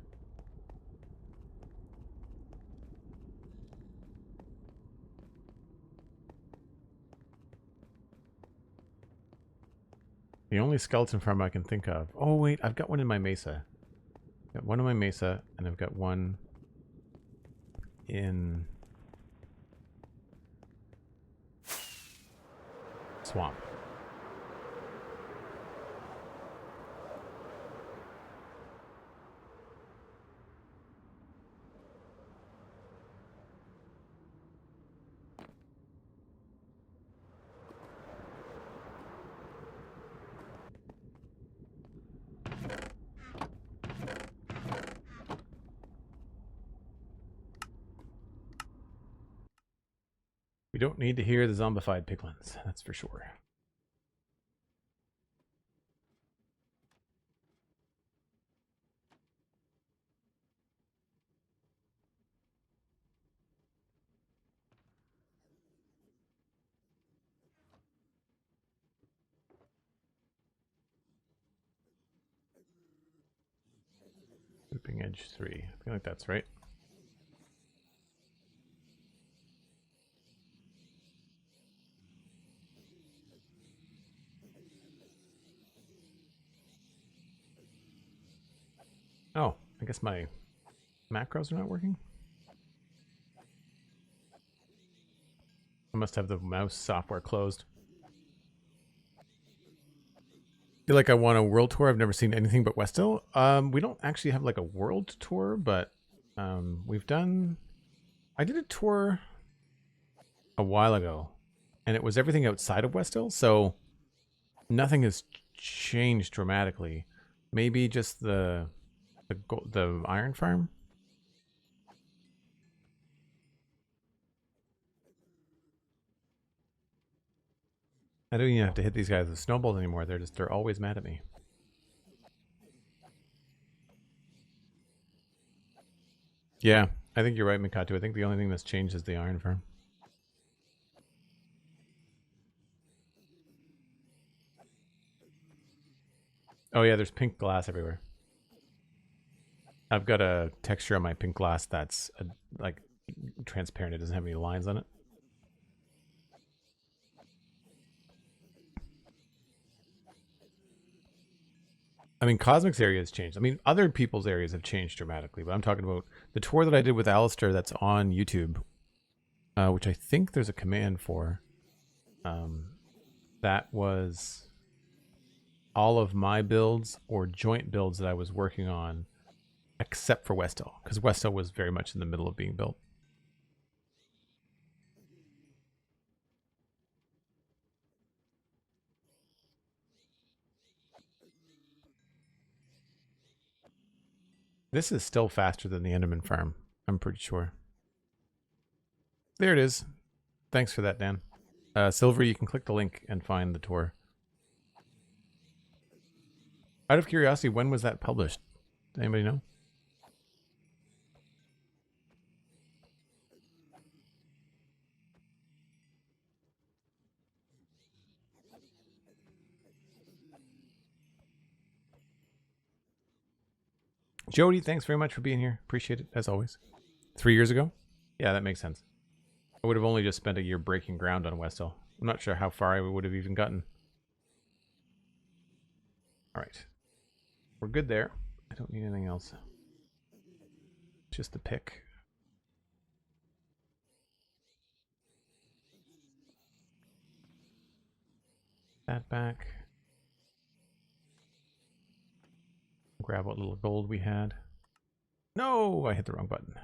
The only skeleton farm I can think of. Oh wait, I've got one in my mesa. I've got one in my mesa, and I've got one in swamp. We don't need to hear the zombified piglins, that's for sure. Looping edge 3. I feel like that's right. Oh, I guess my macros are not working. I must have the mouse software closed. I feel like I want a world tour. I've never seen anything but Westhill. We don't actually have like a world tour, but we've done... I did a tour a while ago, and it was everything outside of Westhill, so nothing has changed dramatically. Maybe just the iron farm. I don't even have to hit these guys with snowballs anymore. They're always mad at me. Yeah, I think you're right, Mikatu. I think the only thing that's changed is the iron farm. Oh yeah, there's pink glass everywhere. I've got a texture on my pink glass that's like transparent. It doesn't have any lines on it. I mean, Cosmic's area has changed. I mean, other people's areas have changed dramatically, but I'm talking about the tour that I did with Alistair that's on YouTube, which I think there's a command for. That was all of my builds or joint builds that I was working on, except for Westhill, because Westhill was very much in the middle of being built. This is still faster than the Enderman farm, I'm pretty sure. There it is. Thanks for that, Dan. Silver, you can click the link and find the tour. Out of curiosity, when was that published? Does anybody know? Jody, thanks very much for being here. Appreciate it, as always. 3 years ago? Yeah, that makes sense. I would have only just spent a year breaking ground on Westhill. I'm not sure how far I would have even gotten. All right. We're good there. I don't need anything else. Just the pick. That back. Grab what little gold we had. No, I hit the wrong button.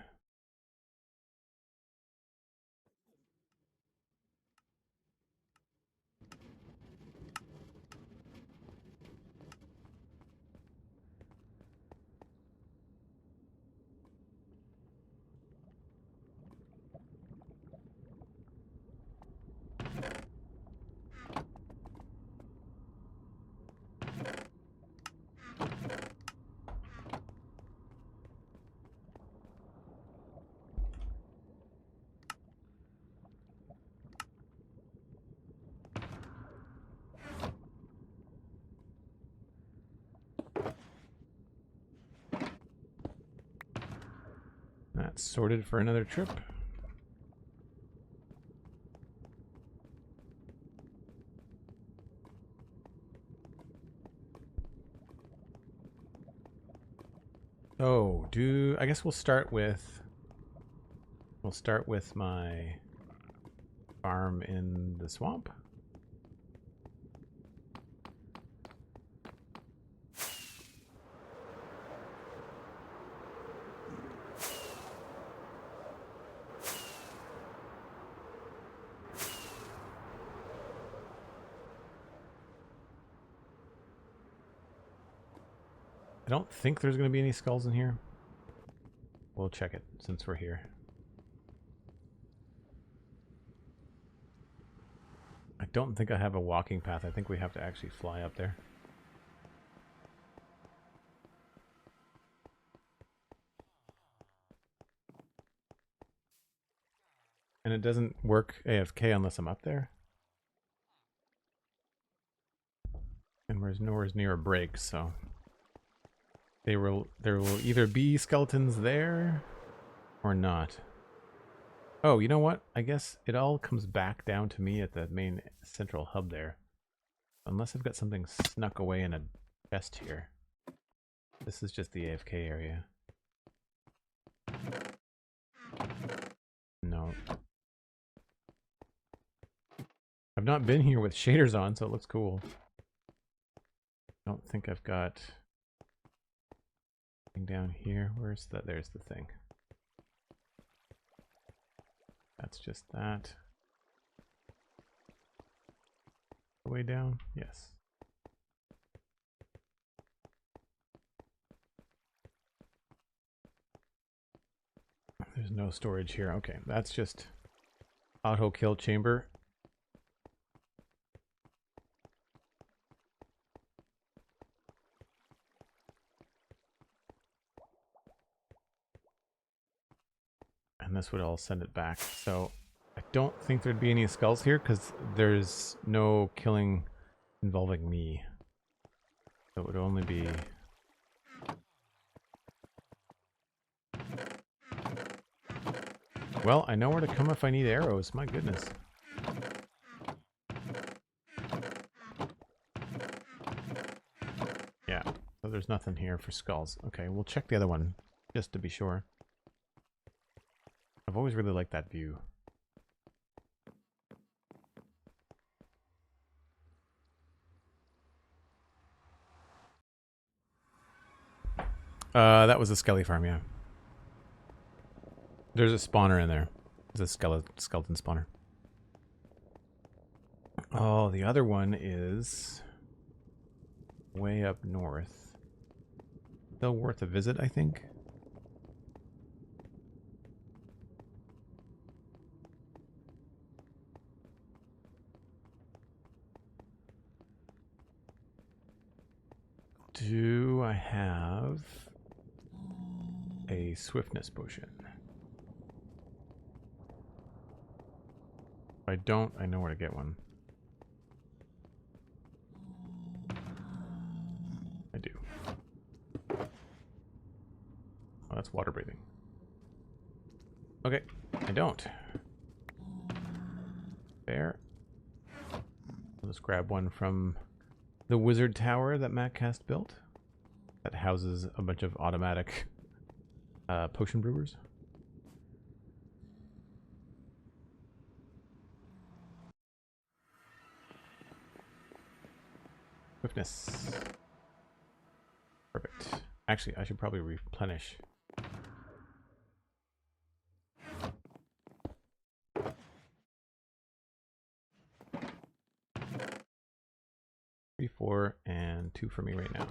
That's sorted for another trip. Oh, I guess we'll start with my farm in the swamp. I don't think there's going to be any skulls in here. We'll check it since we're here. don't think I have a walking path. I think we have to actually fly up there. And it doesn't work AFK unless I'm up there. And we're nowhere near a break, so there will either be skeletons there or not. Oh, you know what? I guess it all comes back down to me at the main central hub there. Unless I've got something snuck away in a chest here. This is just the AFK area. No. I've not been here with shaders on, so it looks cool. Don't think I've got anything down here. Where's that? There's the thing. That's just that. Way down? Yes. There's no storage here. Okay, that's just auto kill chamber. And this would all send it back. So I don't think there'd be any skulls here because there's no killing involving me. So it would only be... Well, I know where to come if I need arrows. My goodness. Yeah, so there's nothing here for skulls. Okay, we'll check the other one just to be sure. I've always really liked that view. That was a skelly farm, yeah. There's a spawner in there. There's a skeleton spawner. Oh, the other one is way up north. Still worth a visit, I think. Do I have a swiftness potion? If I don't, I know where to get one. I do. Oh, that's water breathing. Okay, I don't. There. I'll just grab one from the wizard tower that MacCast built. That houses a bunch of automatic potion brewers. Swiftness. Perfect. Actually, I should probably replenish. Three, 4, and 2 for me right now.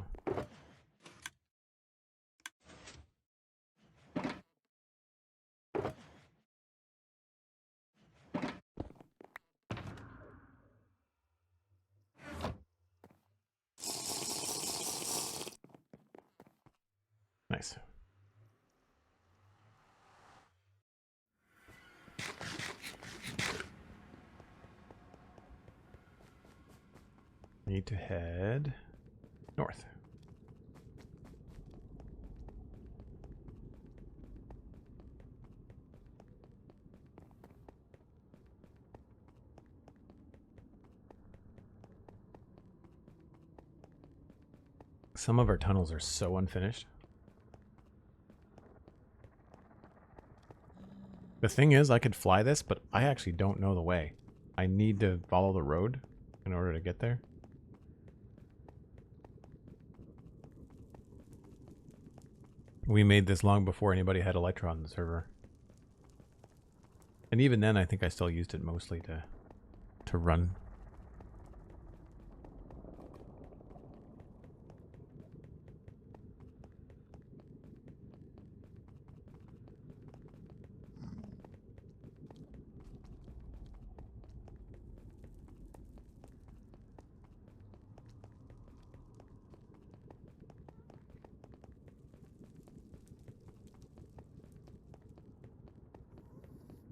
'Nice. Need to head north. Some of our tunnels are so unfinished. The thing is, I could fly this, but I actually don't know the way. I need to follow the road in order to get there. We made this long before anybody had Electro on the server. And even then, I think I still used it mostly to run.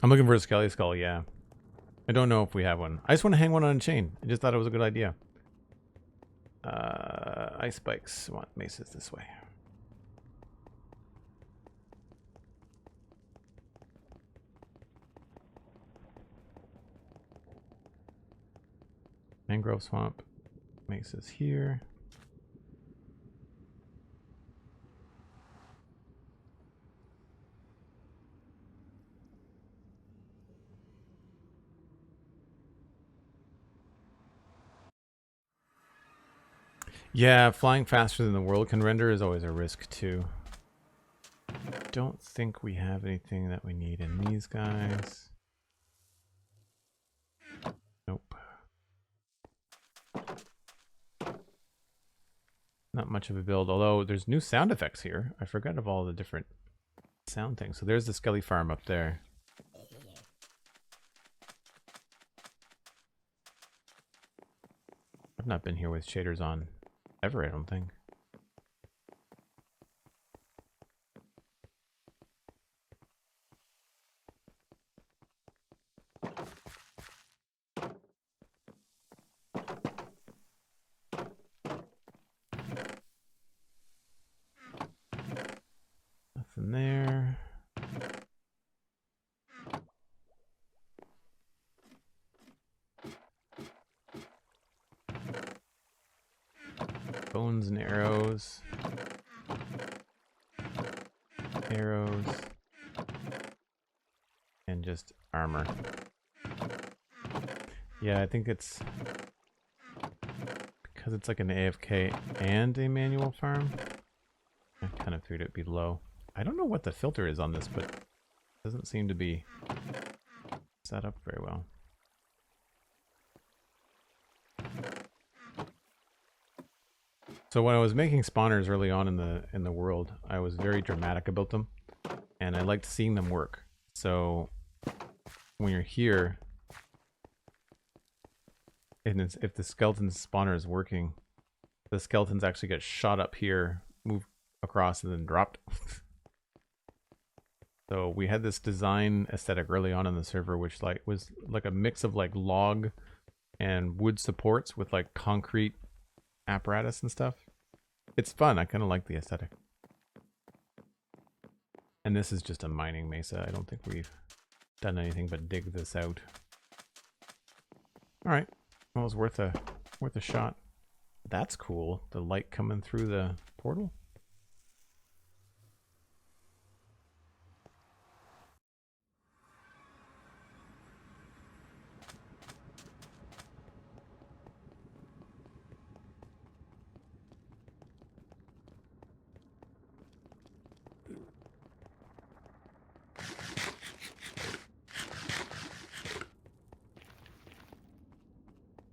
I'm looking for a skelly skull, yeah. I don't know if we have one. I just want to hang one on a chain. I just thought it was a good idea. Ice spikes. Want maces this way. Mangrove swamp. Maces here. Yeah, flying faster than the world can render is always a risk too. Don't think we have anything that we need in these guys. Nope. Not much of a build, although there's new sound effects here. I forgot of all the different sound things. So there's the skelly farm up there. I've not been here with shaders on ever, I don't think. Nothing there. Bones and arrows. Arrows. And just armor. Yeah, I think it's because it's like an AFK and a manual farm. I kind of figured it'd be low. I don't know what the filter is on this, but it doesn't seem to be set up very well. So when I was making spawners early on in the world, I was very dramatic about them, and I liked seeing them work. So when you're here, and if the skeleton spawner is working, the skeletons actually get shot up here, moved across, and then dropped. So we had this design aesthetic early on in the server, which was like a mix of like log and wood supports with like concrete apparatus and stuff. It's fun. I kind of like the aesthetic. And this is just a mining mesa. I don't think we've done anything but dig this out. All right. Well, it was worth a shot. That's cool. The light coming through the portal.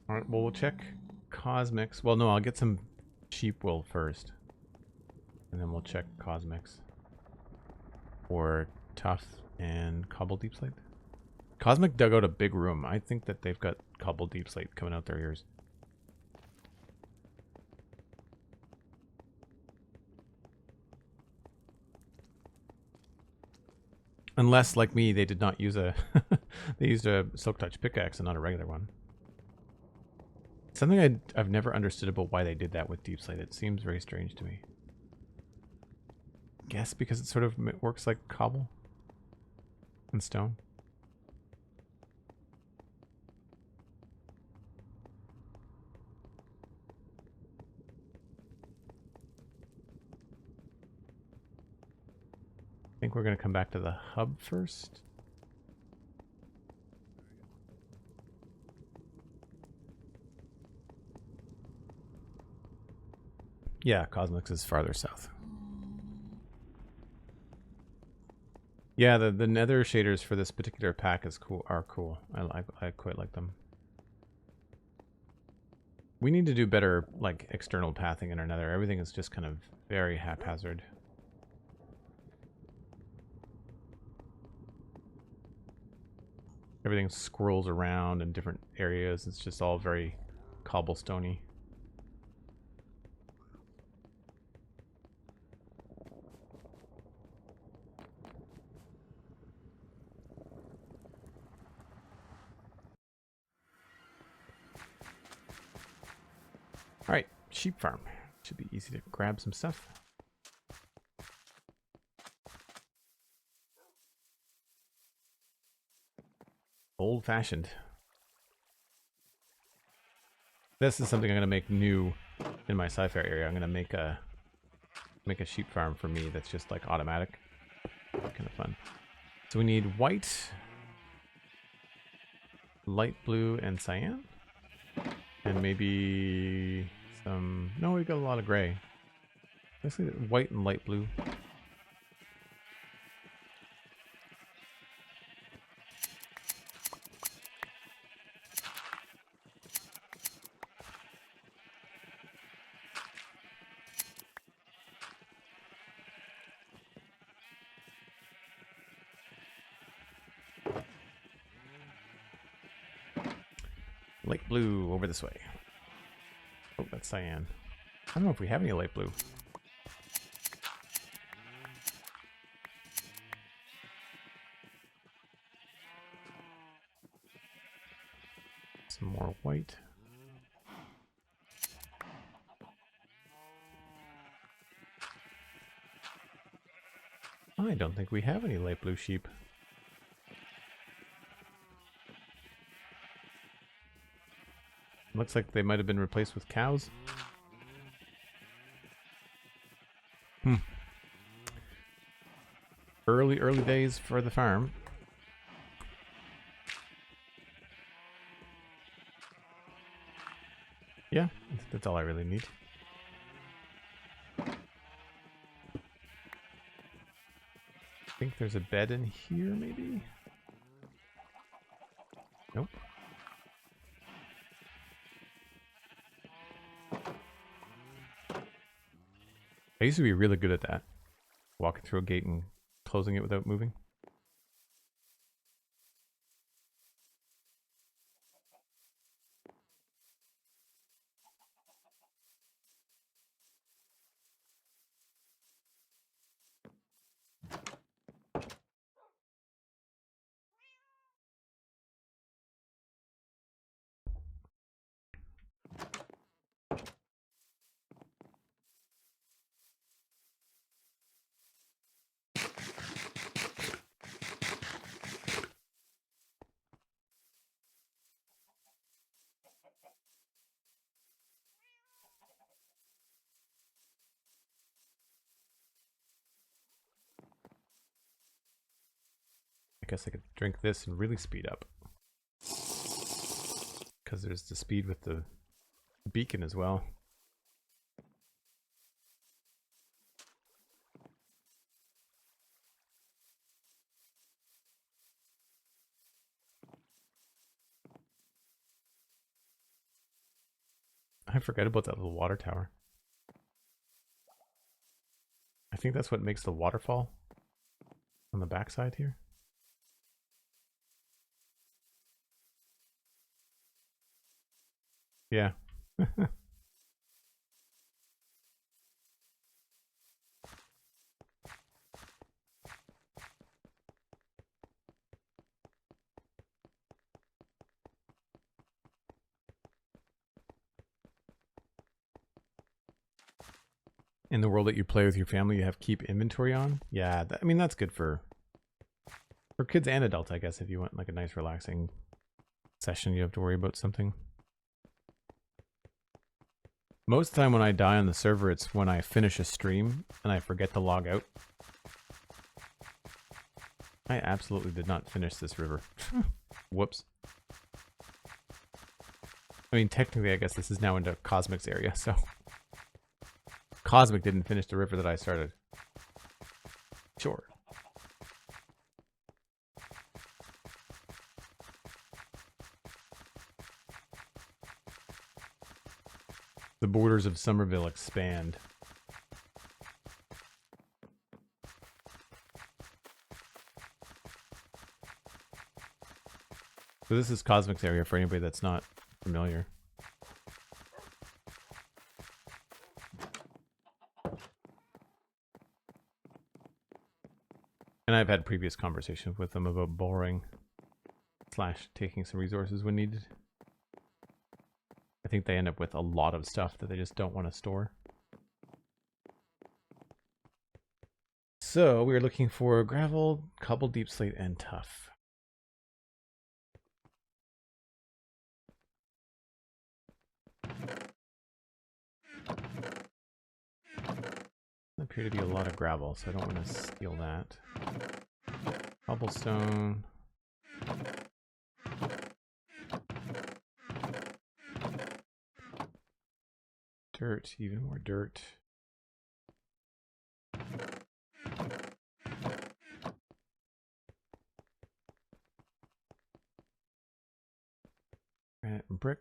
All right, well, we'll check cosmics. Well, no, I'll get some sheep wool first. And then we'll check cosmics. For tough and cobble deep slate. Cosmic dug out a big room. I think that they've got cobble deep slate coming out their ears. Unless, like me, they did not use a... they used a Silk Touch pickaxe and not a regular one. Something I've never understood about why they did that with deep slate. It seems very strange to me. Guess because it sort of works like cobble and stone. I think we're going to come back to the hub first. Yeah, Cosmics is farther south. Yeah, the nether shaders for this particular pack are cool. I quite like them. We need to do better like external pathing in our nether. Everything is just kind of very haphazard. Everything swirls around in different areas. It's just all very cobblestoney. sheep farm. Should be easy to grab some stuff. Old-fashioned. This is something I'm gonna make new in my sci-fi area. I'm gonna make a sheep farm for me that's just like automatic. Kind of fun. So we need white, light blue, and cyan, and maybe some. No, we got a lot of gray. Let's see, white and light blue. Light blue over this way. Oh, that's cyan. I don't know if we have any light blue. Some more white. I don't think we have any light blue sheep. Looks like they might have been replaced with cows. Early days for the farm. Yeah, that's all I really need. I think there's a bed in here, maybe? Nope. I used to be really good at that. Walking through a gate and closing it without moving. I guess I could drink this and really speed up. Because there's the speed with the beacon as well. I forgot about that little water tower. I think that's what makes the waterfall on the backside here. Yeah. In the world that you play with your family, you have keep inventory on. Yeah, I mean, that's good for kids and adults, I guess, if you want like a nice relaxing session, you have to worry about something. Most of the time when I die on the server, it's when I finish a stream and I forget to log out. I absolutely did not finish this river. Whoops. I mean, technically, I guess this is now into Cosmic's area, so... Cosmic didn't finish the river that I started. Sure. The borders of Somerville expand. So this is Cosmic's area for anybody that's not familiar. And I've had previous conversations with them about borrowing / taking some resources when needed. I think they end up with a lot of stuff that they just don't want to store. So we're looking for gravel, cobble, deep slate, and tuff. There appear to be a lot of gravel, so I don't want to steal that. Cobblestone. Dirt, even more dirt. Granite and brick.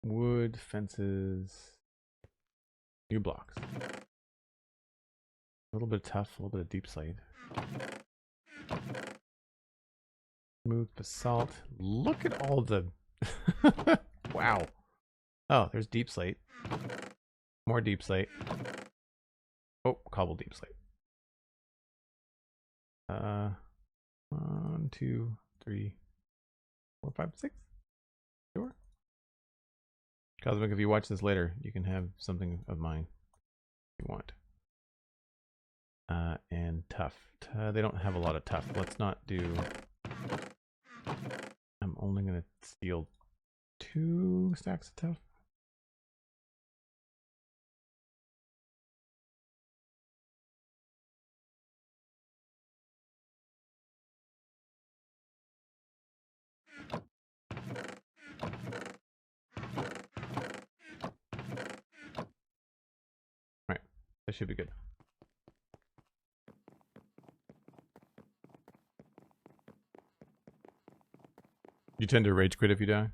Wood, fences, new blocks. A little bit of tuff, a little bit of deep slate. Smooth basalt. Look at all the... Wow. Oh, there's deep slate. More deep slate. Oh, cobble deep slate. 1, 2, 3, 4, 5, 6. Sure. Cosmic, if you watch this later, you can have something of mine if you want. And tough. They don't have a lot of tough. Let's not do... I'm only going to steal 2 stacks of tough. Right, that should be good. You tend to rage quit if you die?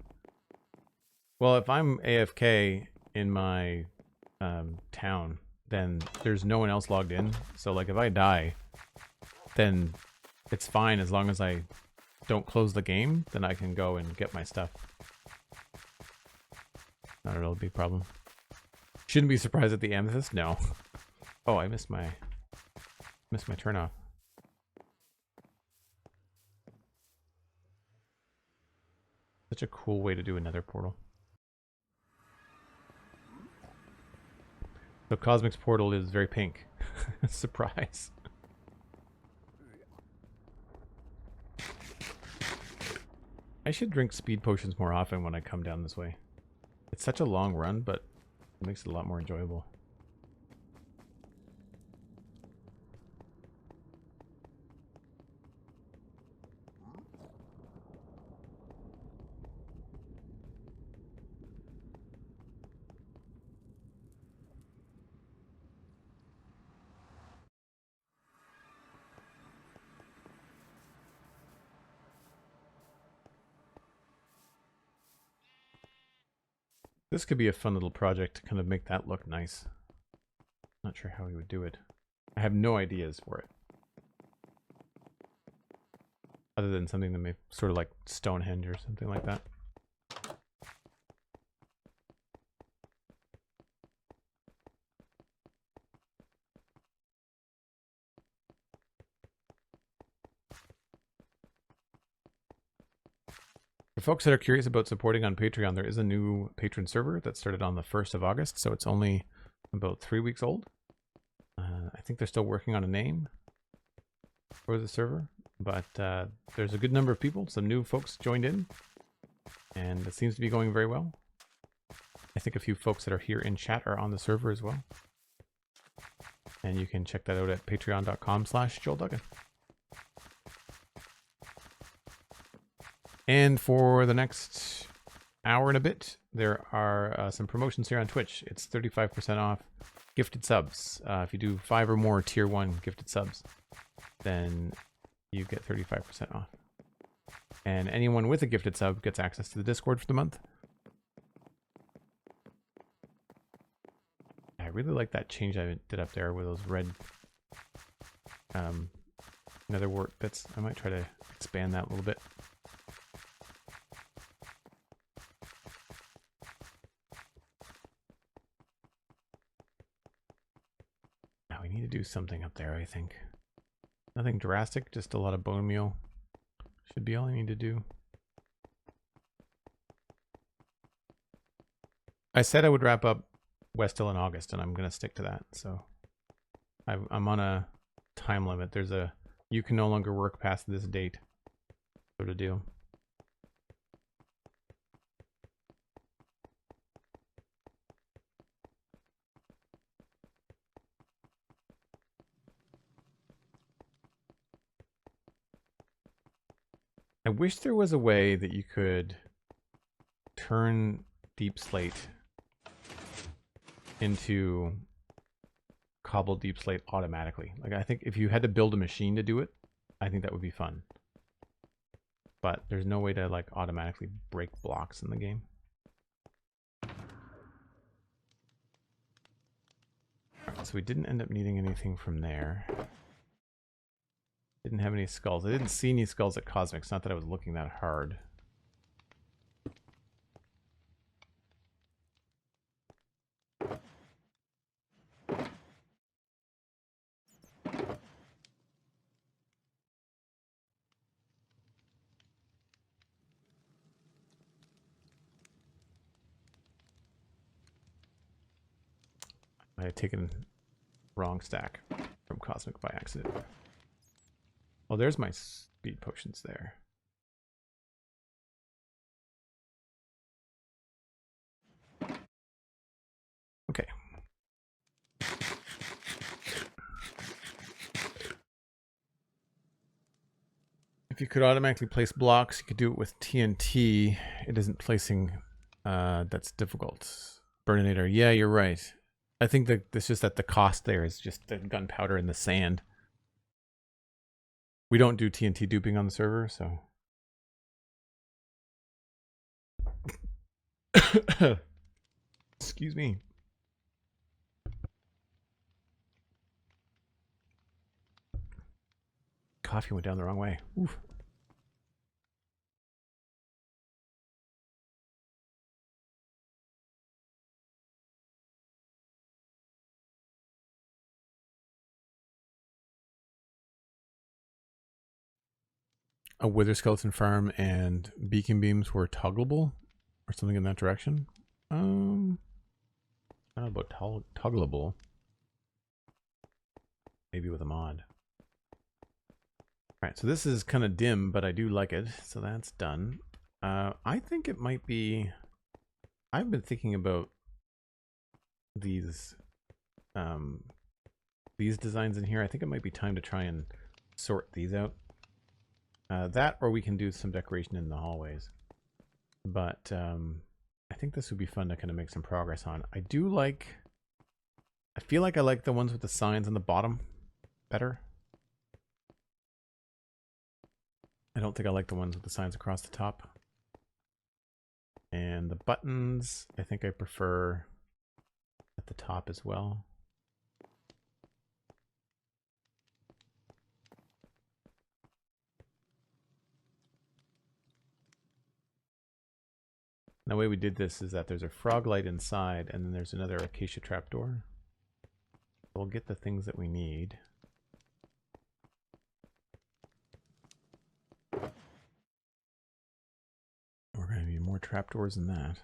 Well, if I'm AFK in my town, then there's no one else logged in. So like if I die, then it's fine as long as I don't close the game, then I can go and get my stuff. Not a real big problem. Shouldn't be surprised at the amethyst? No. Oh, I missed my turn off. Such a cool way to do another portal. So Cosmic's portal is very pink. Surprise. I should drink speed potions more often when I come down this way. It's such a long run, but it makes it a lot more enjoyable. This could be a fun little project to kind of make that look nice. Not sure how we would do it. I have no ideas for it. Other than something that may sort of like Stonehenge or something like that. For folks that are curious about supporting on Patreon, there is a new patron server that started on the 1st of August, so it's only about 3 weeks old. I think they're still working on a name for the server, but there's a good number of people. Some new folks joined in, and it seems to be going very well. I think a few folks that are here in chat are on the server as well. And you can check that out at patreon.com/JoelDuggan. And for the next hour and a bit, there are some promotions here on Twitch. It's 35% off gifted subs. If you do 5 or more tier 1 gifted subs, then you get 35% off. And anyone with a gifted sub gets access to the Discord for the month. I really like that change I did up there with those red nether wart bits. I might try to expand that a little bit. Now we need to do something up there, I think. Nothing drastic, just a lot of bone meal. Should be all I need to do. I said I would wrap up Westhill in August, and I'm going to stick to that. So I'm on a time limit. There's a you can no longer work past this date sort of deal. I wish there was a way that you could turn deep slate into cobbled deep slate automatically. Like, I think if you had to build a machine to do it, I think that would be fun. But there's no way to like automatically break blocks in the game. Alright, so we didn't end up needing anything from there. Didn't have any skulls. I didn't see any skulls at Cosmic. It's not that I was looking that hard. I had taken wrong stack from Cosmic by accident. Well, there's my speed potions there. Okay. If you could automatically place blocks, you could do it with TNT. It isn't placing, that's difficult. Burninator, yeah, you're right. I think that it's just that the cost there is just the gunpowder and the sand. We don't do TNT duping on the server, so. Excuse me. Coffee went down the wrong way. Oof. A wither skeleton farm and beacon beams were toggleable or something in that direction. I don't know about toggleable. Maybe with a mod. Alright, so this is kind of dim, but I do like it, so that's done. I think it might be... I've been thinking about these designs in here. I think it might be time to try and sort these out. That, or we can do some decoration in the hallways. But I think this would be fun to kind of make some progress on. I feel like I like the ones with the signs on the bottom better. I don't think I like the ones with the signs across the top. And the buttons, I think I prefer at the top as well. The way we did this is that there's a frog light inside, and then there's another acacia trapdoor. We'll get the things that we need. We're going to need more trapdoors than that.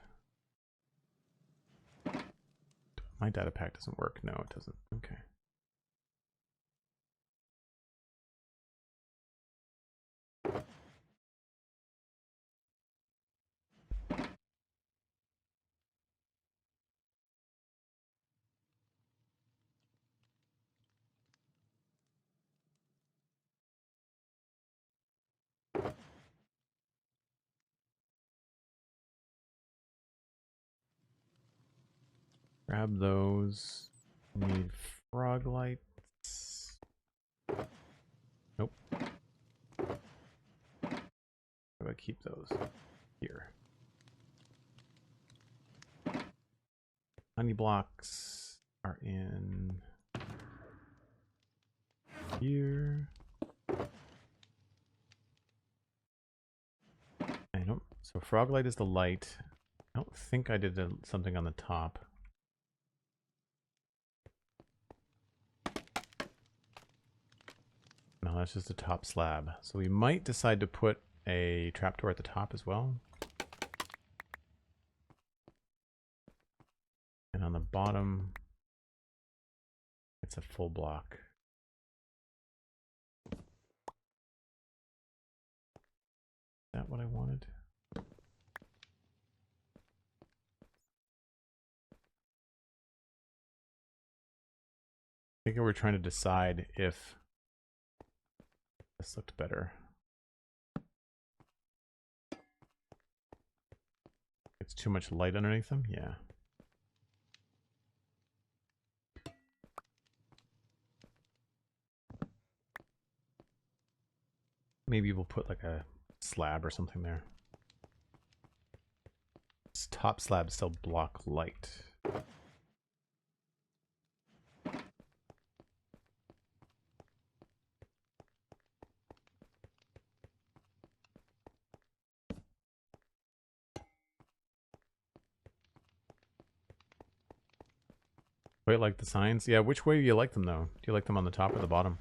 My data pack doesn't work. No, it doesn't. Okay. Grab those. Need frog lights. Nope. How do I keep those? Here. Honey blocks are in here. I don't. So frog light is the light. I don't think I did something on the top. No, that's just the top slab. So we might decide to put a trapdoor at the top as well. And on the bottom, it's a full block. Is that what I wanted? I think we're trying to decide if this looked better. It's too much light underneath them? Yeah. Maybe we'll put like a slab or something there. This top slab still block light. Quite like the signs. Yeah, which way do you like them though? Do you like them on the top or the bottom?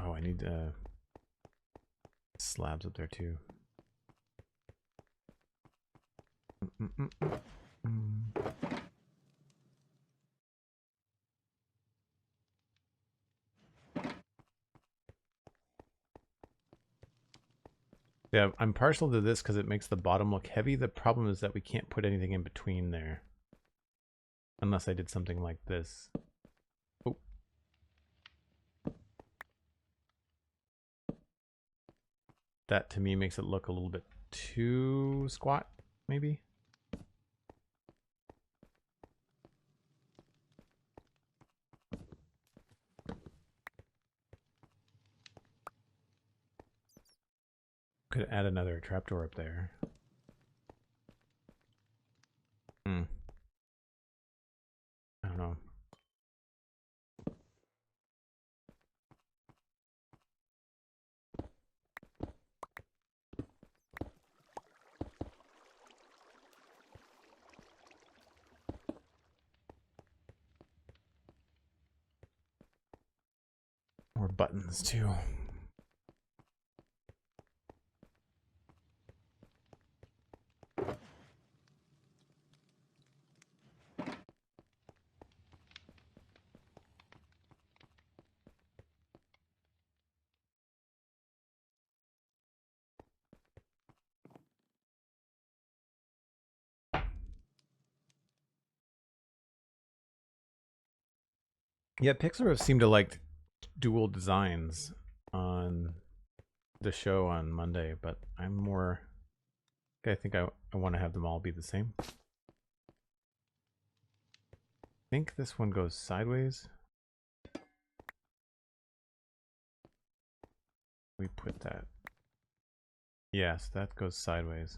Oh, I need slabs up there too. Yeah, I'm partial to this because it makes the bottom look heavy. The problem is that we can't put anything in between there. Unless I did something like this. Oh. That to me makes it look a little bit too squat, maybe. Could add another trapdoor up there. I don't know. More buttons too. Yeah, Pixar have seemed to like dual designs on the show on Monday, but I'm more... I think I want to have them all be the same. I think this one goes sideways. We put that. Yes, that goes sideways.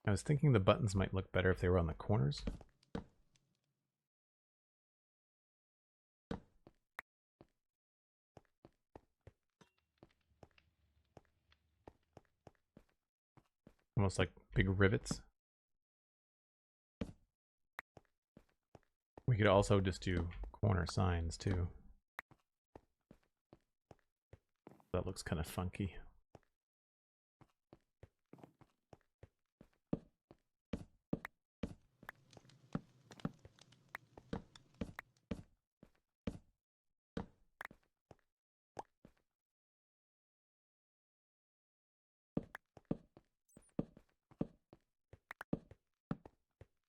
I was thinking the buttons might look better if they were on the corners. Almost like big rivets. We could also just do corner signs too. That looks kind of funky.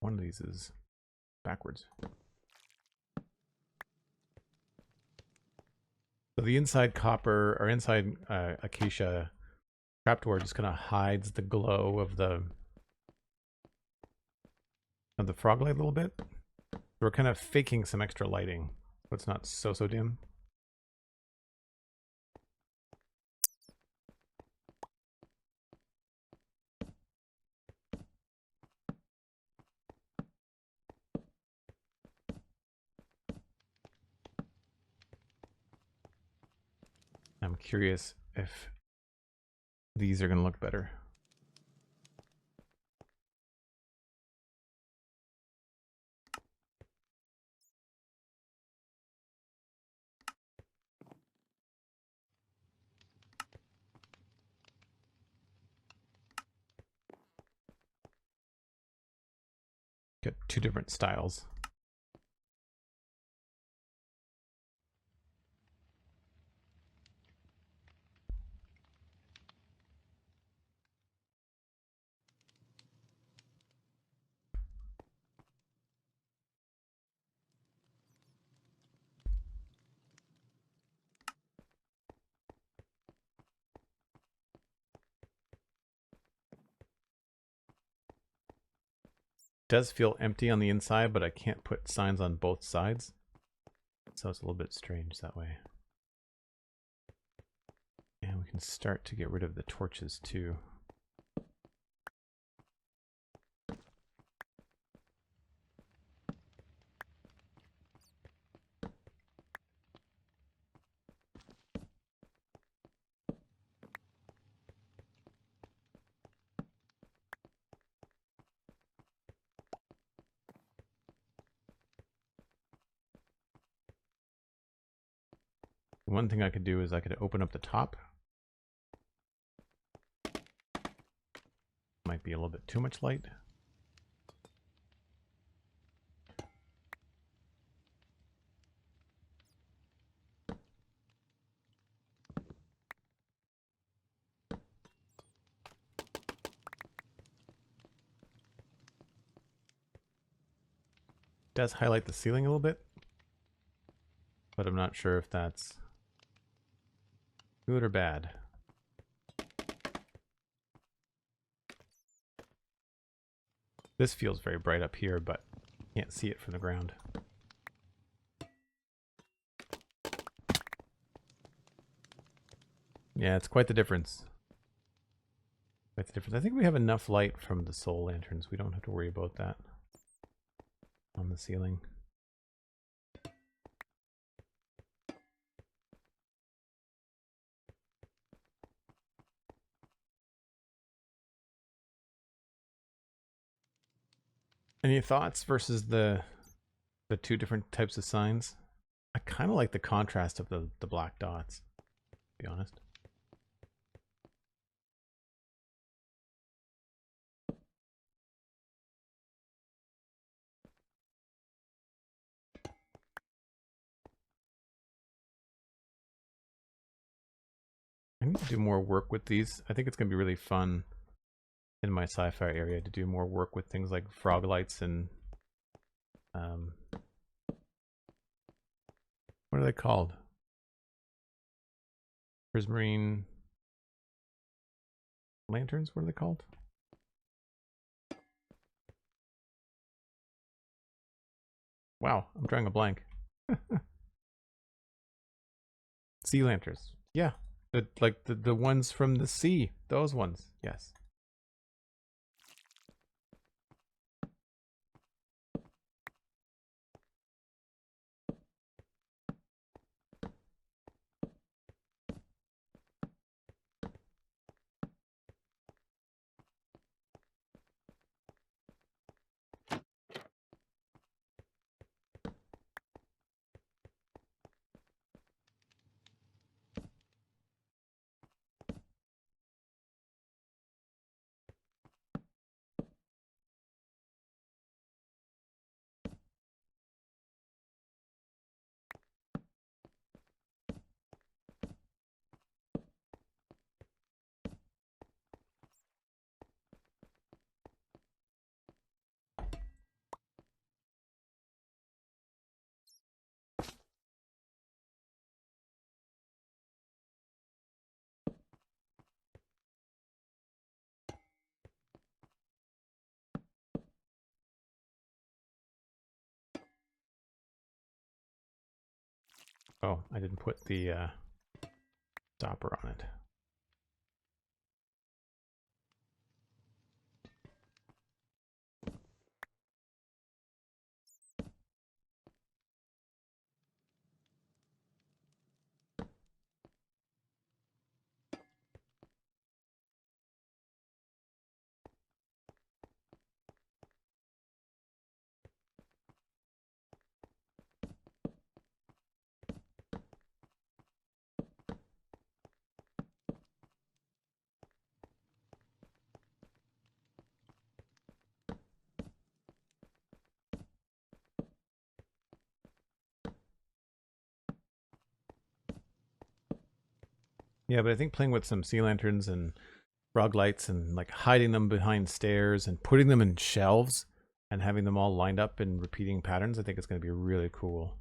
One of these is backwards. So the inside copper or inside acacia trapdoor just kind of hides the glow of the frog light a little bit. So we're kind of faking some extra lighting, so it's not so dim. I'm curious if these are going to look better. Got two different styles. Does feel empty on the inside, but I can't put signs on both sides. So it's a little bit strange that way. And we can start to get rid of the torches too. One thing I could do is I could open up the top. Might be a little bit too much light. Does highlight the ceiling a little bit, but I'm not sure if that's good or bad. This feels very bright up here, but can't see it from the ground. Yeah, it's quite the difference. Quite the difference. I think we have enough light from the soul lanterns. We don't have to worry about that on the ceiling. Any thoughts versus the two different types of signs? I kind of like the contrast of the black dots, to be honest. I need to do more work with these. I think it's going to be really fun in my sci-fi area to do more work with things like frog lights and what are they called? Prismarine lanterns? What are they called? Wow, I'm drawing a blank. Sea lanterns. Yeah, like the ones from the sea. Those ones. Yes. Oh, I didn't put the stopper on it. Yeah, but I think playing with some sea lanterns and frog lights and like hiding them behind stairs and putting them in shelves and having them all lined up in repeating patterns, I think it's going to be really cool.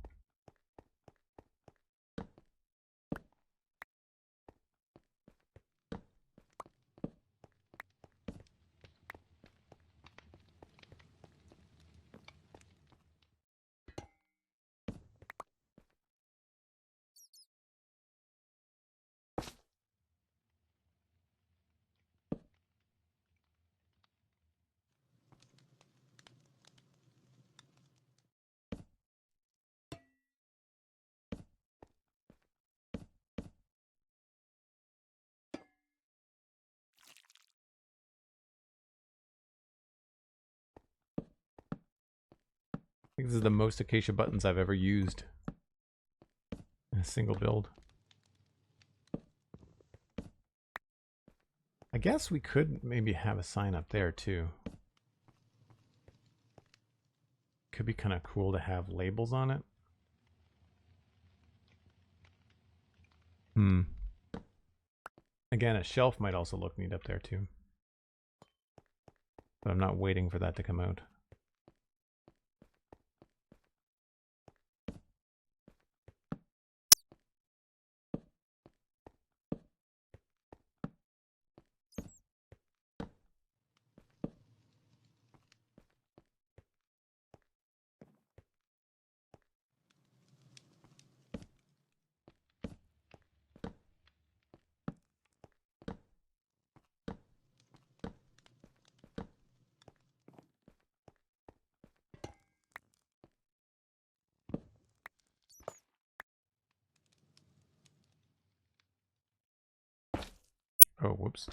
I think this is the most acacia buttons I've ever used in a single build. I guess we could maybe have a sign up there too. Could be kind of cool to have labels on it. Again, a shelf might also look neat up there too. But I'm not waiting for that to come out. Oh, whoops.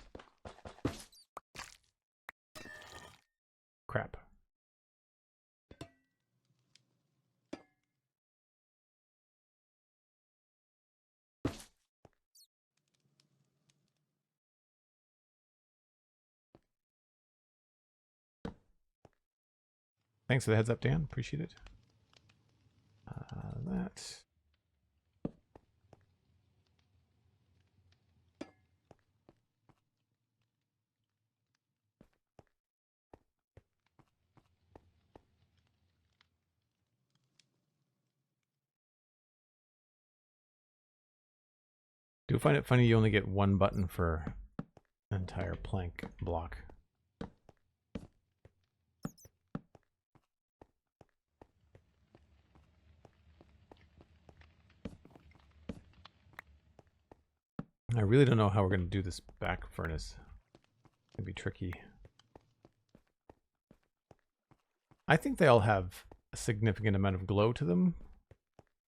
Crap. Thanks for the heads up, Dan. Appreciate it. That. Do find it funny you only get one button for an entire plank block. I really don't know how we're going to do this back furnace. It's going to be tricky. I think they all have a significant amount of glow to them.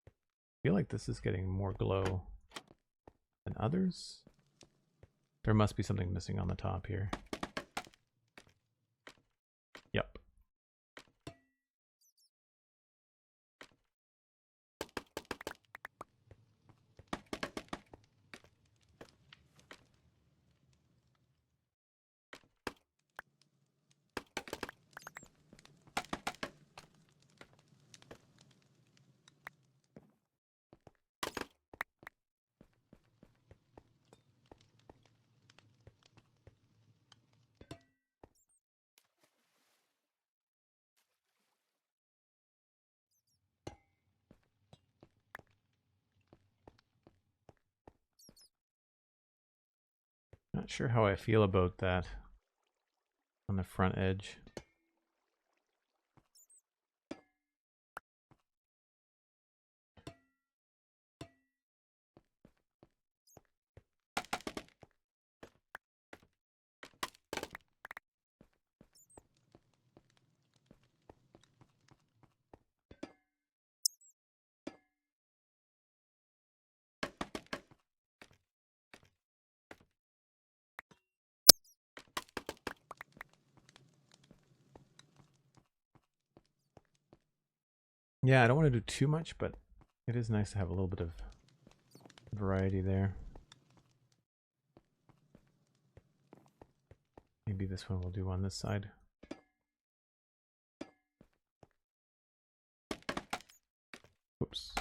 I feel like this is getting more glow than others. There must be something missing on the top here. Yep. Not sure how I feel about that on the front edge. Yeah, I don't want to do too much, but it is nice to have a little bit of variety there. Maybe this one we'll do on this side. Whoops.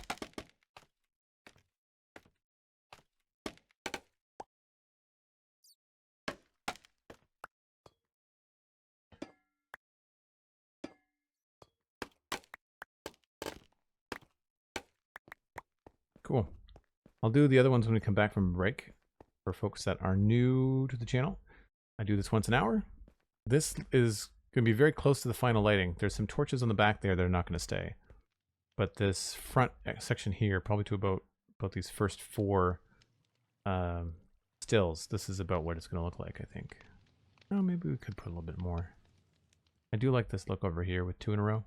Cool. I'll do the other ones when we come back from break. For folks that are new to the channel, I do this once an hour. This is going to be very close to the final lighting. There's some torches on the back there that are not going to stay. But this front section here, probably to about these first 4 stills, this is about what it's going to look like, I think. Oh, maybe we could put a little bit more. I do like this look over here with 2 in a row.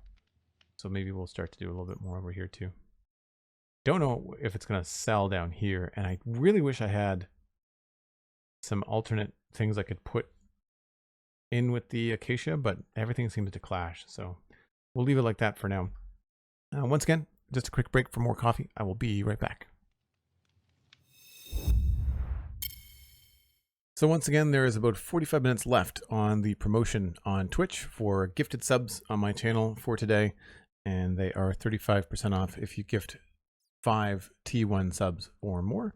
So maybe we'll start to do a little bit more over here too. Don't know if it's going to sell down here. And I really wish I had some alternate things I could put in with the acacia, but everything seems to clash. So we'll leave it like that for now. Once again, just a quick break for more coffee. I will be right back. So once again, there is about 45 minutes left on the promotion on Twitch for gifted subs on my channel for today. And they are 35% off if you gift 5 T1 subs or more.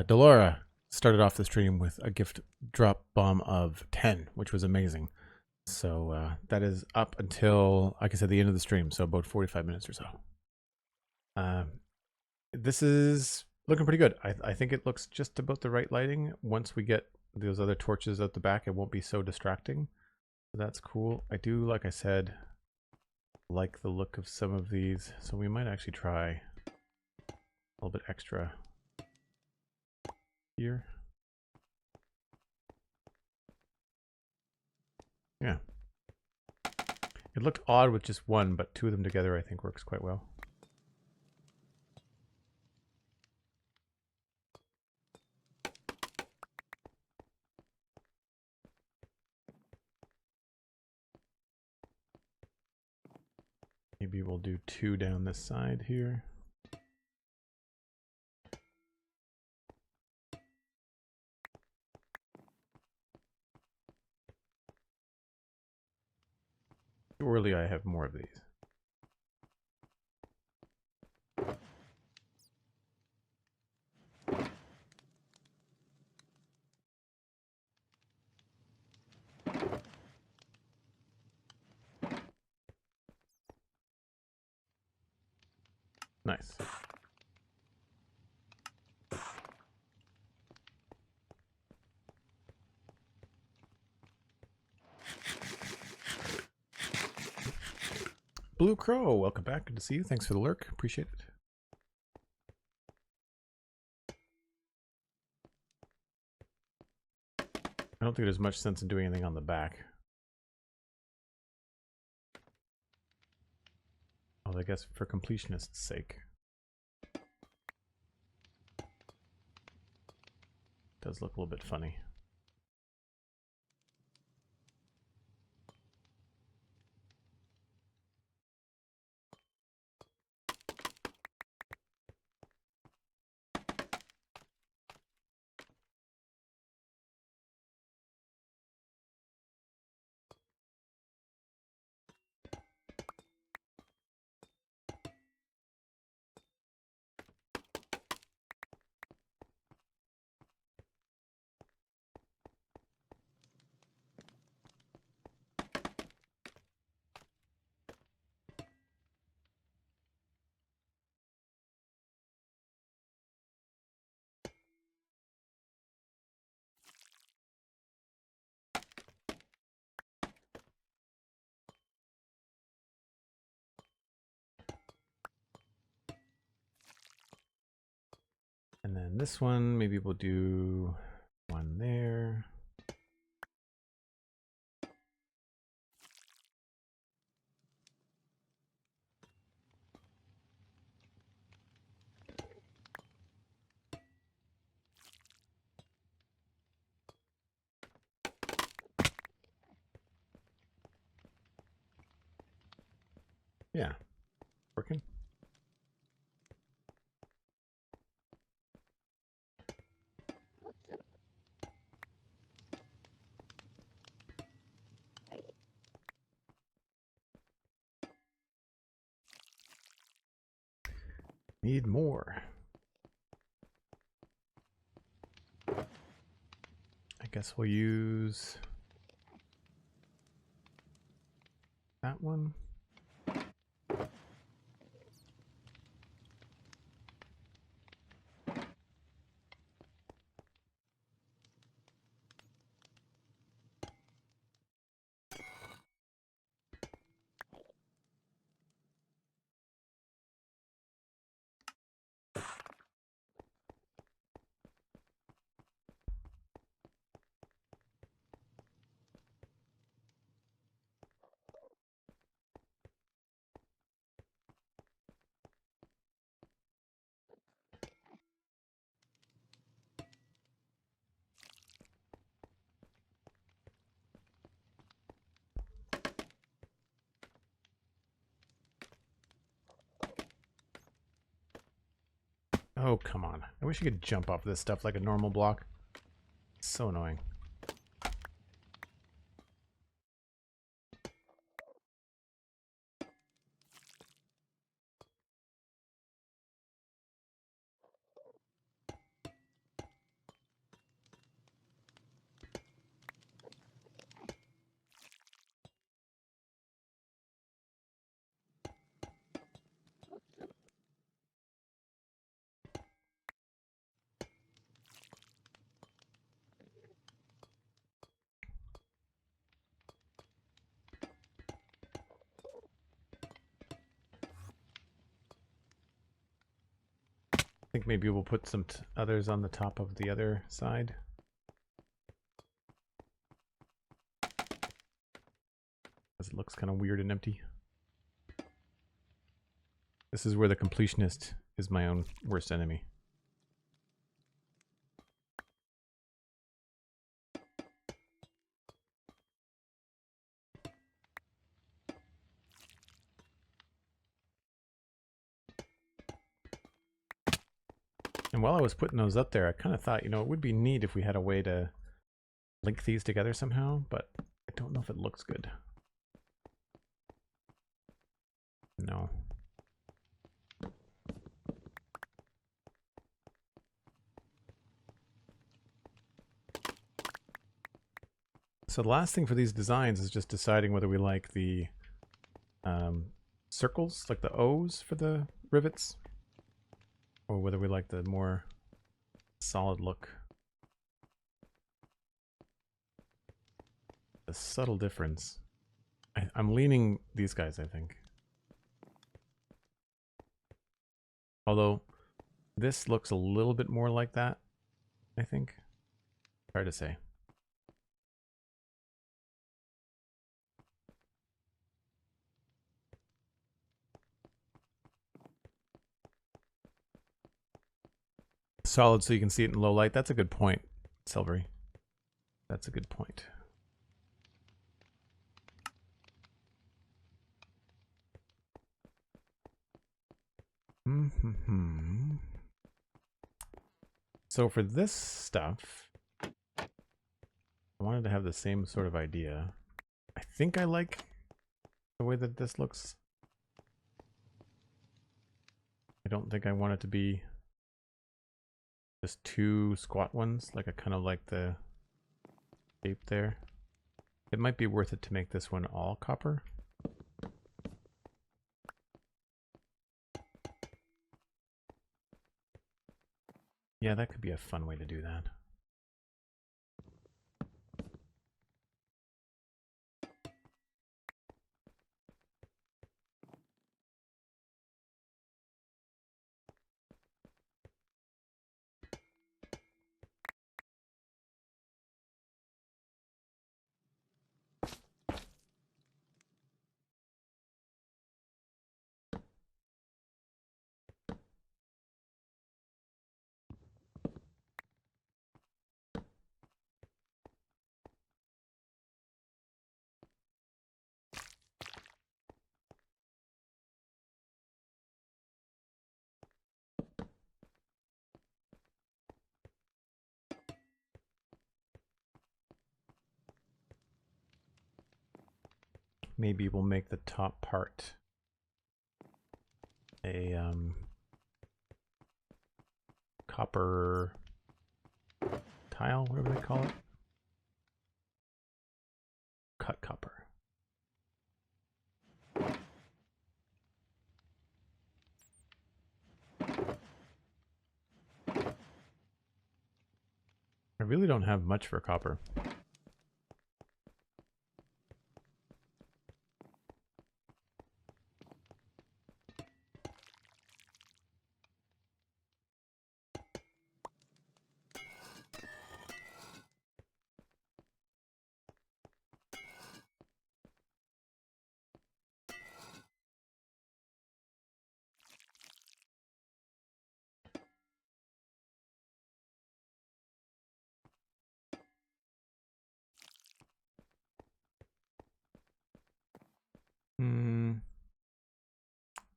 Delora started off the stream with a gift drop bomb of 10, which was amazing. So that is up until, like I said, the end of the stream, so about 45 minutes or so. This is looking pretty good. I think it looks just about the right lighting. Once we get those other torches at the back, it won't be so distracting. So that's cool. I do, like I said, like the look of some of these, so we might actually try a little bit extra here. Yeah. It looked odd with just one, but 2 of them together I think works quite well. Maybe we'll do 2 down this side here. Surely I have more of these. Nice. Blue Crow, welcome back. Good to see you. Thanks for the lurk. Appreciate it. I don't think there's much sense in doing anything on the back. Well, I guess for completionist's sake. Does look a little bit funny. And then this one, maybe we'll do one there. Yeah, working. Need more. I guess we'll use that one. Oh, come on. I wish you could jump off this stuff like a normal block. It's so annoying. I think maybe we'll put some others on the top of the other side. Because it looks kind of weird and empty. This is where the completionist is my own worst enemy. And while I was putting those up there, I kind of thought, you know, it would be neat if we had a way to link these together somehow, but I don't know if it looks good. No. So the last thing for these designs is just deciding whether we like the circles, like the O's for the rivets, or whether we like the more solid look. A subtle difference. I'm leaning these guys, I think. Although this looks a little bit more like that, I think. Hard to say. Solid so you can see it in low light. That's a good point, Silvery. That's a good point. So for this stuff, I wanted to have the same sort of idea. I think I like the way that this looks. I don't think I want it to be just two squat ones. Like I kind of like the shape there. It might be worth it to make this one all copper. Yeah, that could be a fun way to do that. Maybe we'll make the top part a copper tile, whatever they call it. Cut copper. I really don't have much for copper.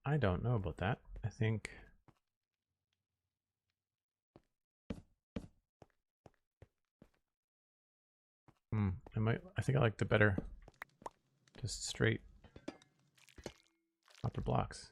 I don't know about that. I think I think I like the better just straight copper blocks.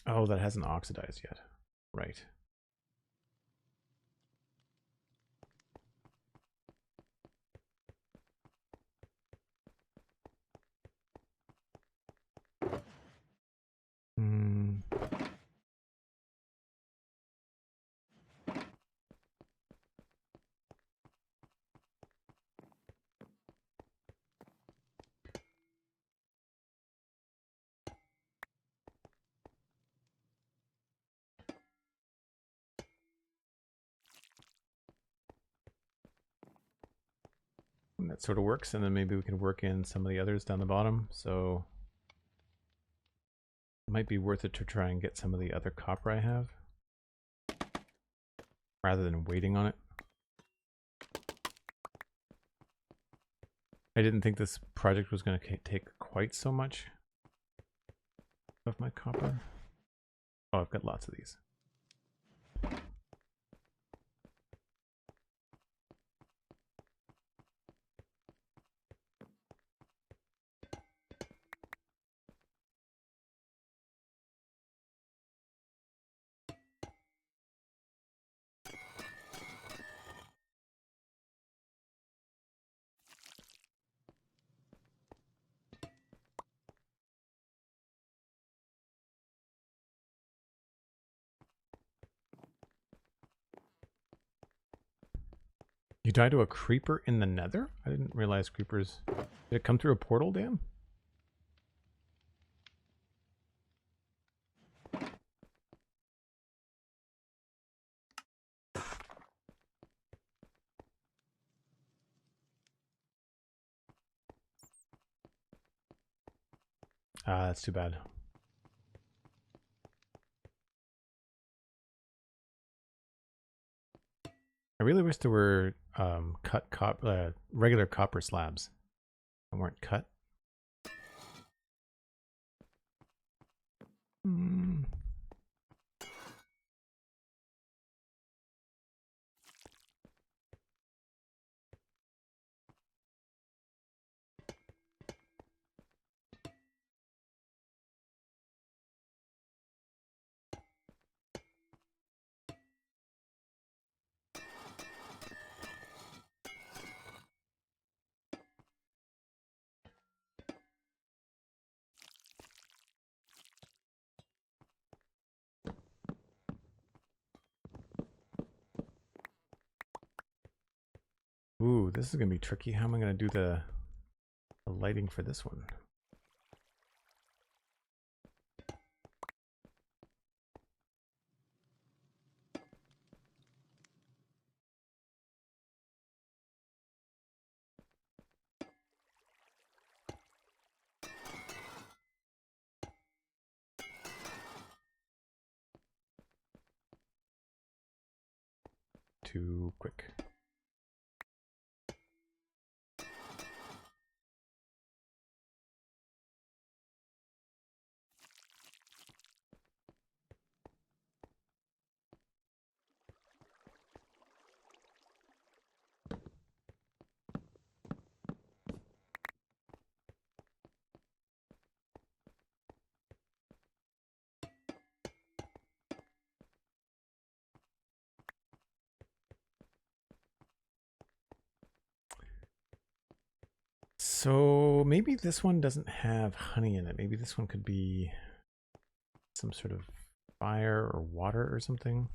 Oh, that hasn't oxidized yet. Right. That sort of works, and then maybe we can work in some of the others down the bottom. So it might be worth it to try and get some of the other copper I have rather than waiting on it. I didn't think this project was going to take quite so much of my copper. Oh, I've got lots of these. You died to a creeper in the nether? I didn't realize creepers... Did it come through a portal, Dan? Ah, that's too bad. I really wish there were regular copper slabs that weren't cut. Ooh, this is gonna be tricky. How am I gonna do the lighting for this one? too quick. So maybe this one doesn't have honey in it. Maybe this one could be some sort of fire or water or something.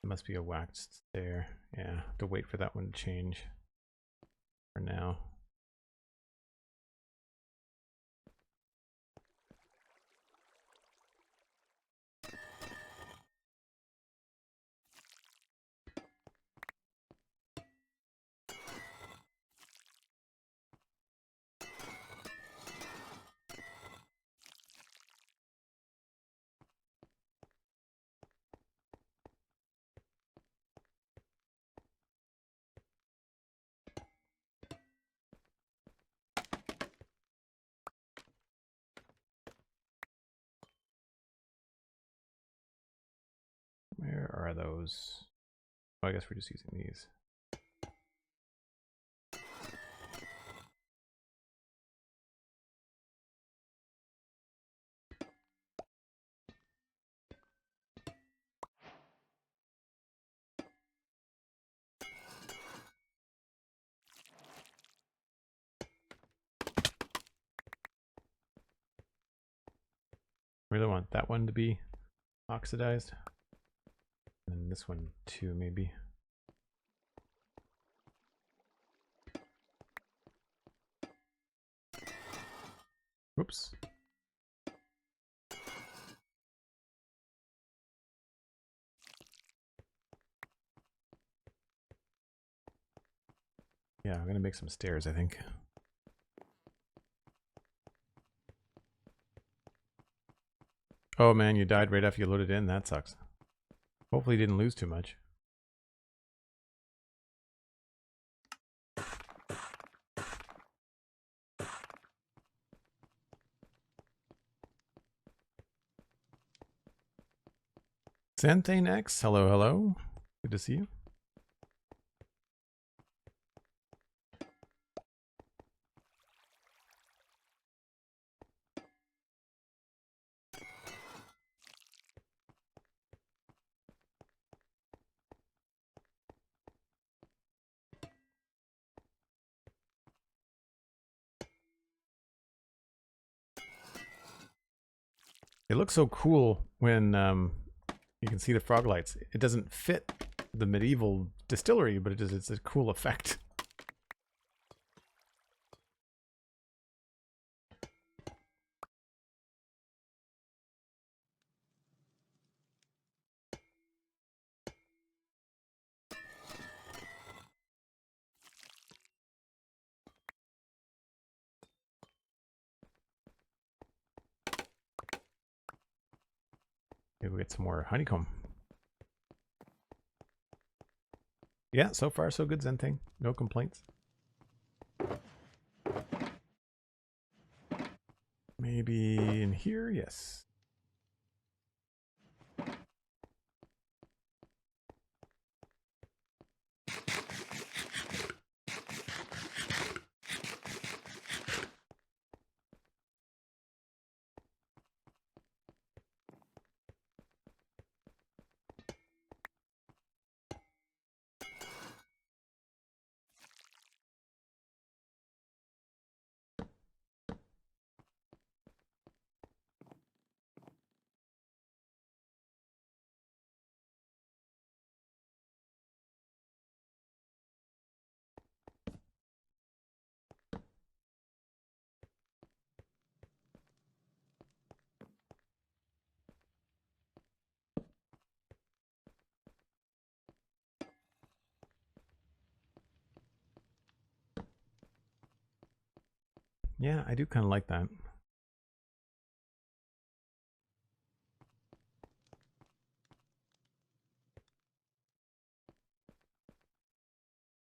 It must be a waxed stair. Yeah, have to wait for that one to change for now. Where are those? Oh, I guess we're just using these. Really want that one to be oxidized. And this one too, maybe. Whoops. Yeah, I'm gonna make some stairs, I think. Oh man, you died right after you loaded in. That sucks. Hopefully you didn't lose too much. Xanthane X, hello, hello. Good to see you. It looks so cool when you can see the frog lights. It doesn't fit the medieval distillery, but it's a cool effect. Maybe we'll get some more honeycomb. Yeah, so far so good, Xanthane. No complaints. Maybe in here, yes. Yeah, I do kind of like that.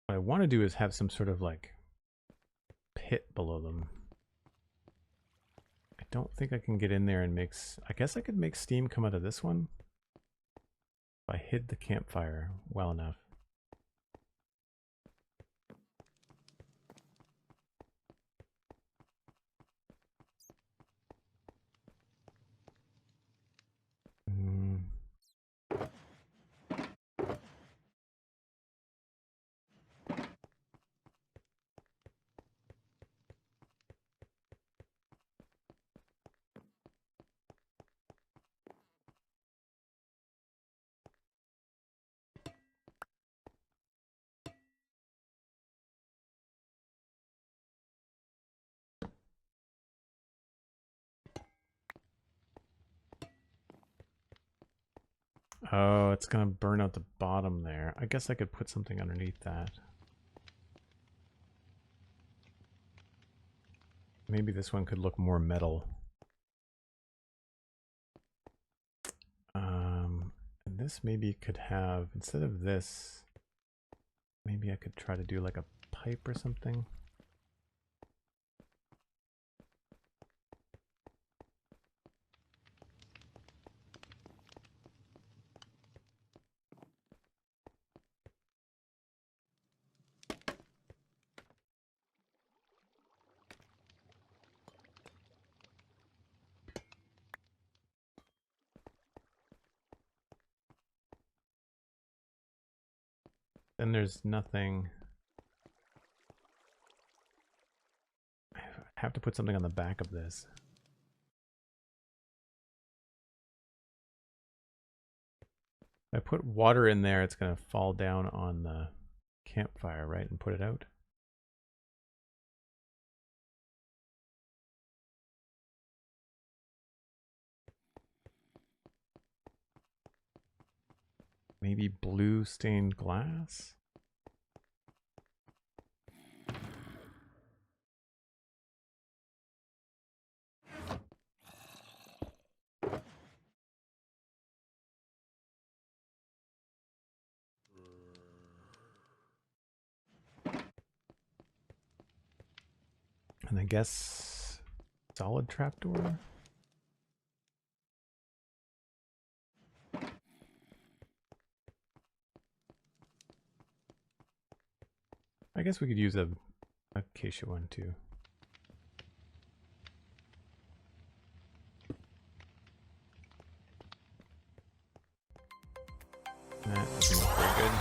What I want to do is have some sort of like pit below them. I don't think I can get in there and make... I guess I could make steam come out of this one if I hid the campfire well enough. Oh, it's going to burn out the bottom there. I guess I could put something underneath that. Maybe this one could look more metal. And this maybe could have, instead of this, maybe I could try to do like a pipe or something. Then there's nothing. I have to put something on the back of this. If I put water in there, it's going to fall down on the campfire, right? And put it out. Maybe blue stained glass? And I guess solid trapdoor? I guess we could use a acacia one too. That doesn't look very good.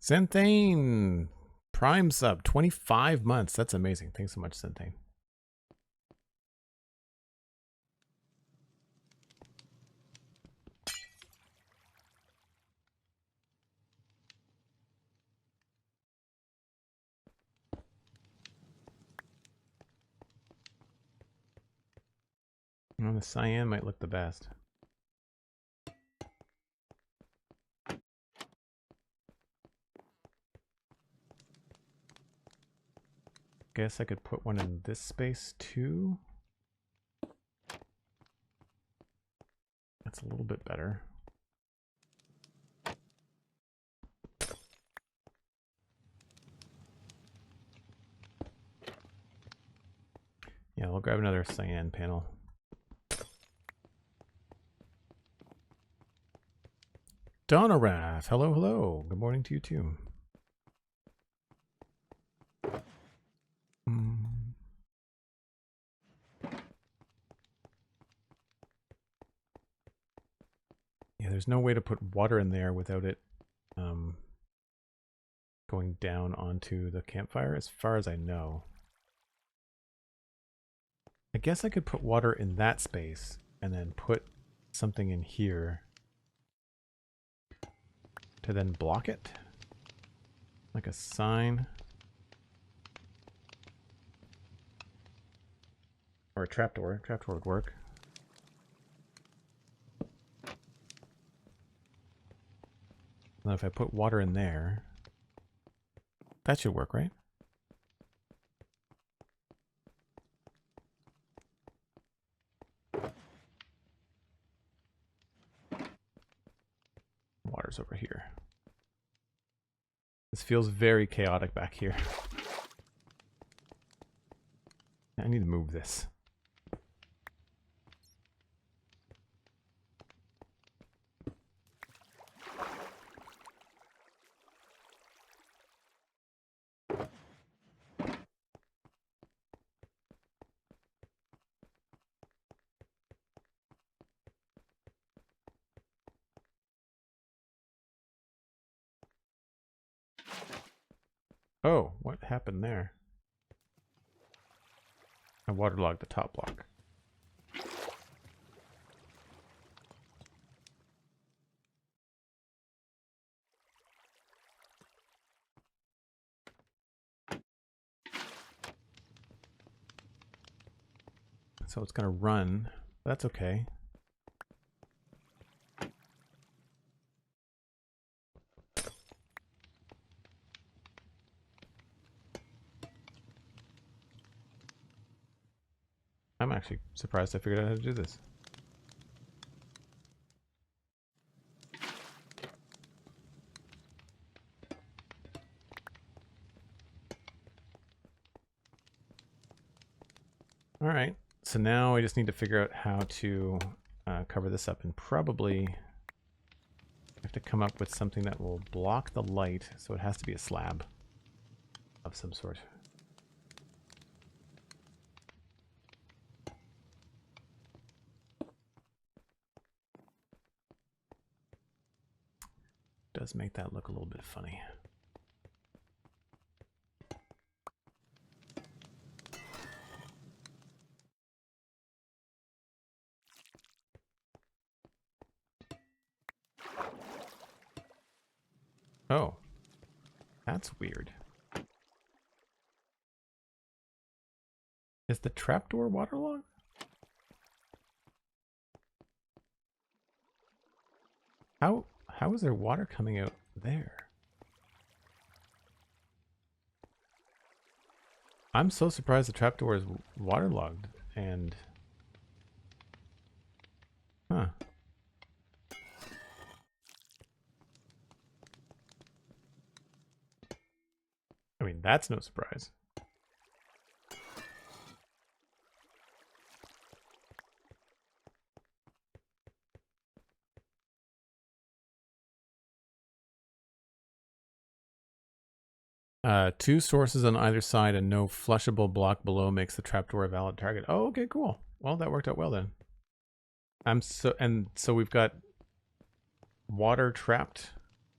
Synthane Prime sub, 25 months. That's amazing. Thanks so much, Synthane. Well, the cyan might look the best. Guess I could put one in this space too. That's a little bit better. Yeah, we'll grab another cyan panel. Donarath, hello, hello. Good morning to you too. Yeah, there's no way to put water in there without it going down onto the campfire, as far as I know. I guess I could put water in that space and then put something in here to then block it, like a sign. Or a trapdoor. Trapdoor would work. Now if I put water in there, that should work, right? Water's over here. This feels very chaotic back here. I need to move this. Oh, what happened there? I waterlogged the top block. So it's going to run. That's okay. I'm actually surprised I figured out how to do this. All right, so now I just need to figure out how to cover this up, and probably have to come up with something that will block the light, so it has to be a slab of some sort. Does make that look a little bit funny. Oh, that's weird. Is the trapdoor waterlogged? How is there water coming out there? I'm so surprised the trapdoor is waterlogged and... Huh. I mean, that's no surprise. Two sources on either side and no flushable block below makes the trapdoor a valid target. Oh, okay, cool. Well, that worked out well then. So we've got water trapped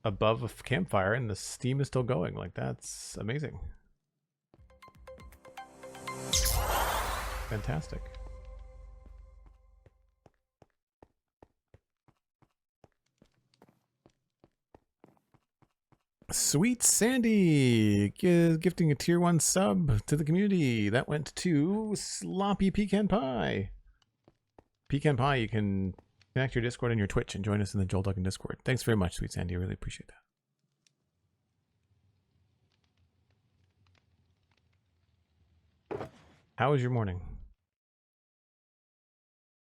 above a campfire and the steam is still going. Like, that's amazing. Fantastic. SweetSandi gifting a tier 1 sub to the community. That went to Sloppy Pecan Pie. Pecan Pie, you can connect your Discord and your Twitch and join us in the Joel Duggan Discord. Thanks very much, SweetSandi. I really appreciate that. How was your morning?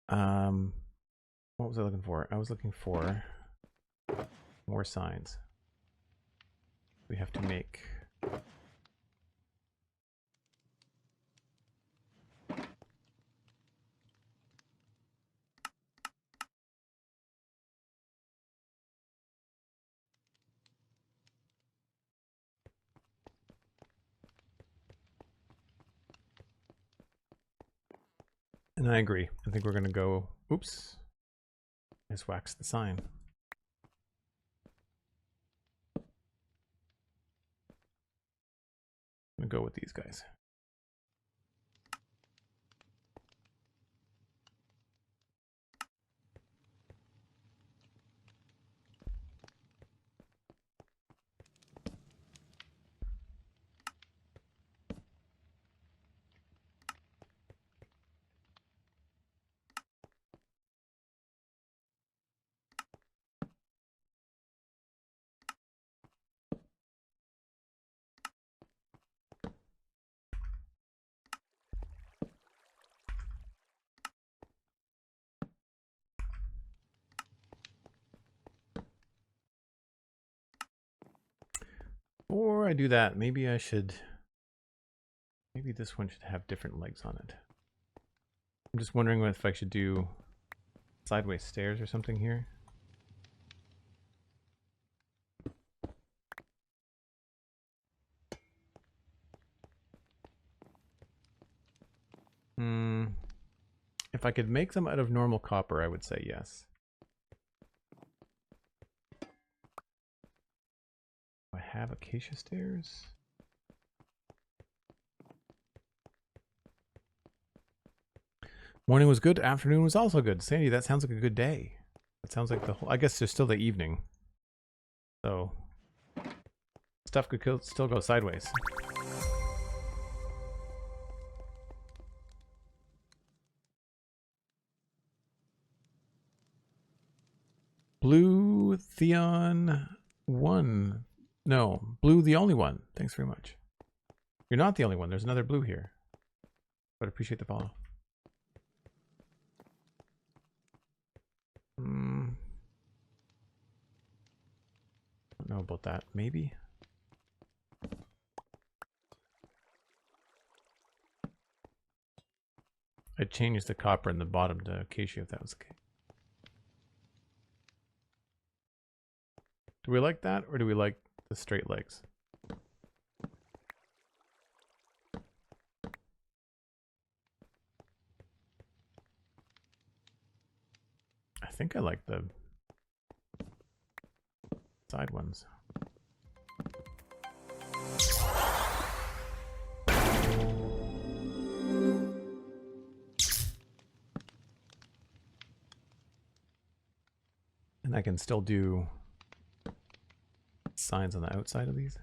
What was I looking for? I was looking for more signs. We have to make and I agree. I think we're gonna go, oops, just wax the sign. I'm gonna go with these guys. Before I do that, maybe I should... Maybe this one should have different legs on it. I'm just wondering if I should do sideways stairs or something here. If I could make them out of normal copper, I would say yes. Do I have acacia stairs? Morning was good, afternoon was also good. Sandy, that sounds like a good day. That sounds like the whole... I guess there's still the evening. So, stuff could still go sideways. Blue Theon 1. No, Blue the only one. Thanks very much. You're not the only one. There's another Blue here. But appreciate the follow. Don't know about that. Maybe. I'd change the copper in the bottom to acacia if that was the case. Do we like that, or do we like the straight legs? I think I like the side ones. And I can still do signs on the outside of these.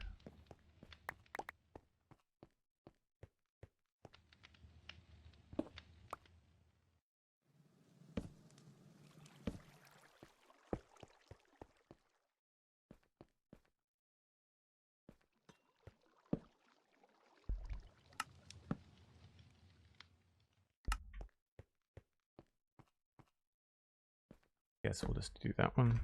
Guess we'll just do that one.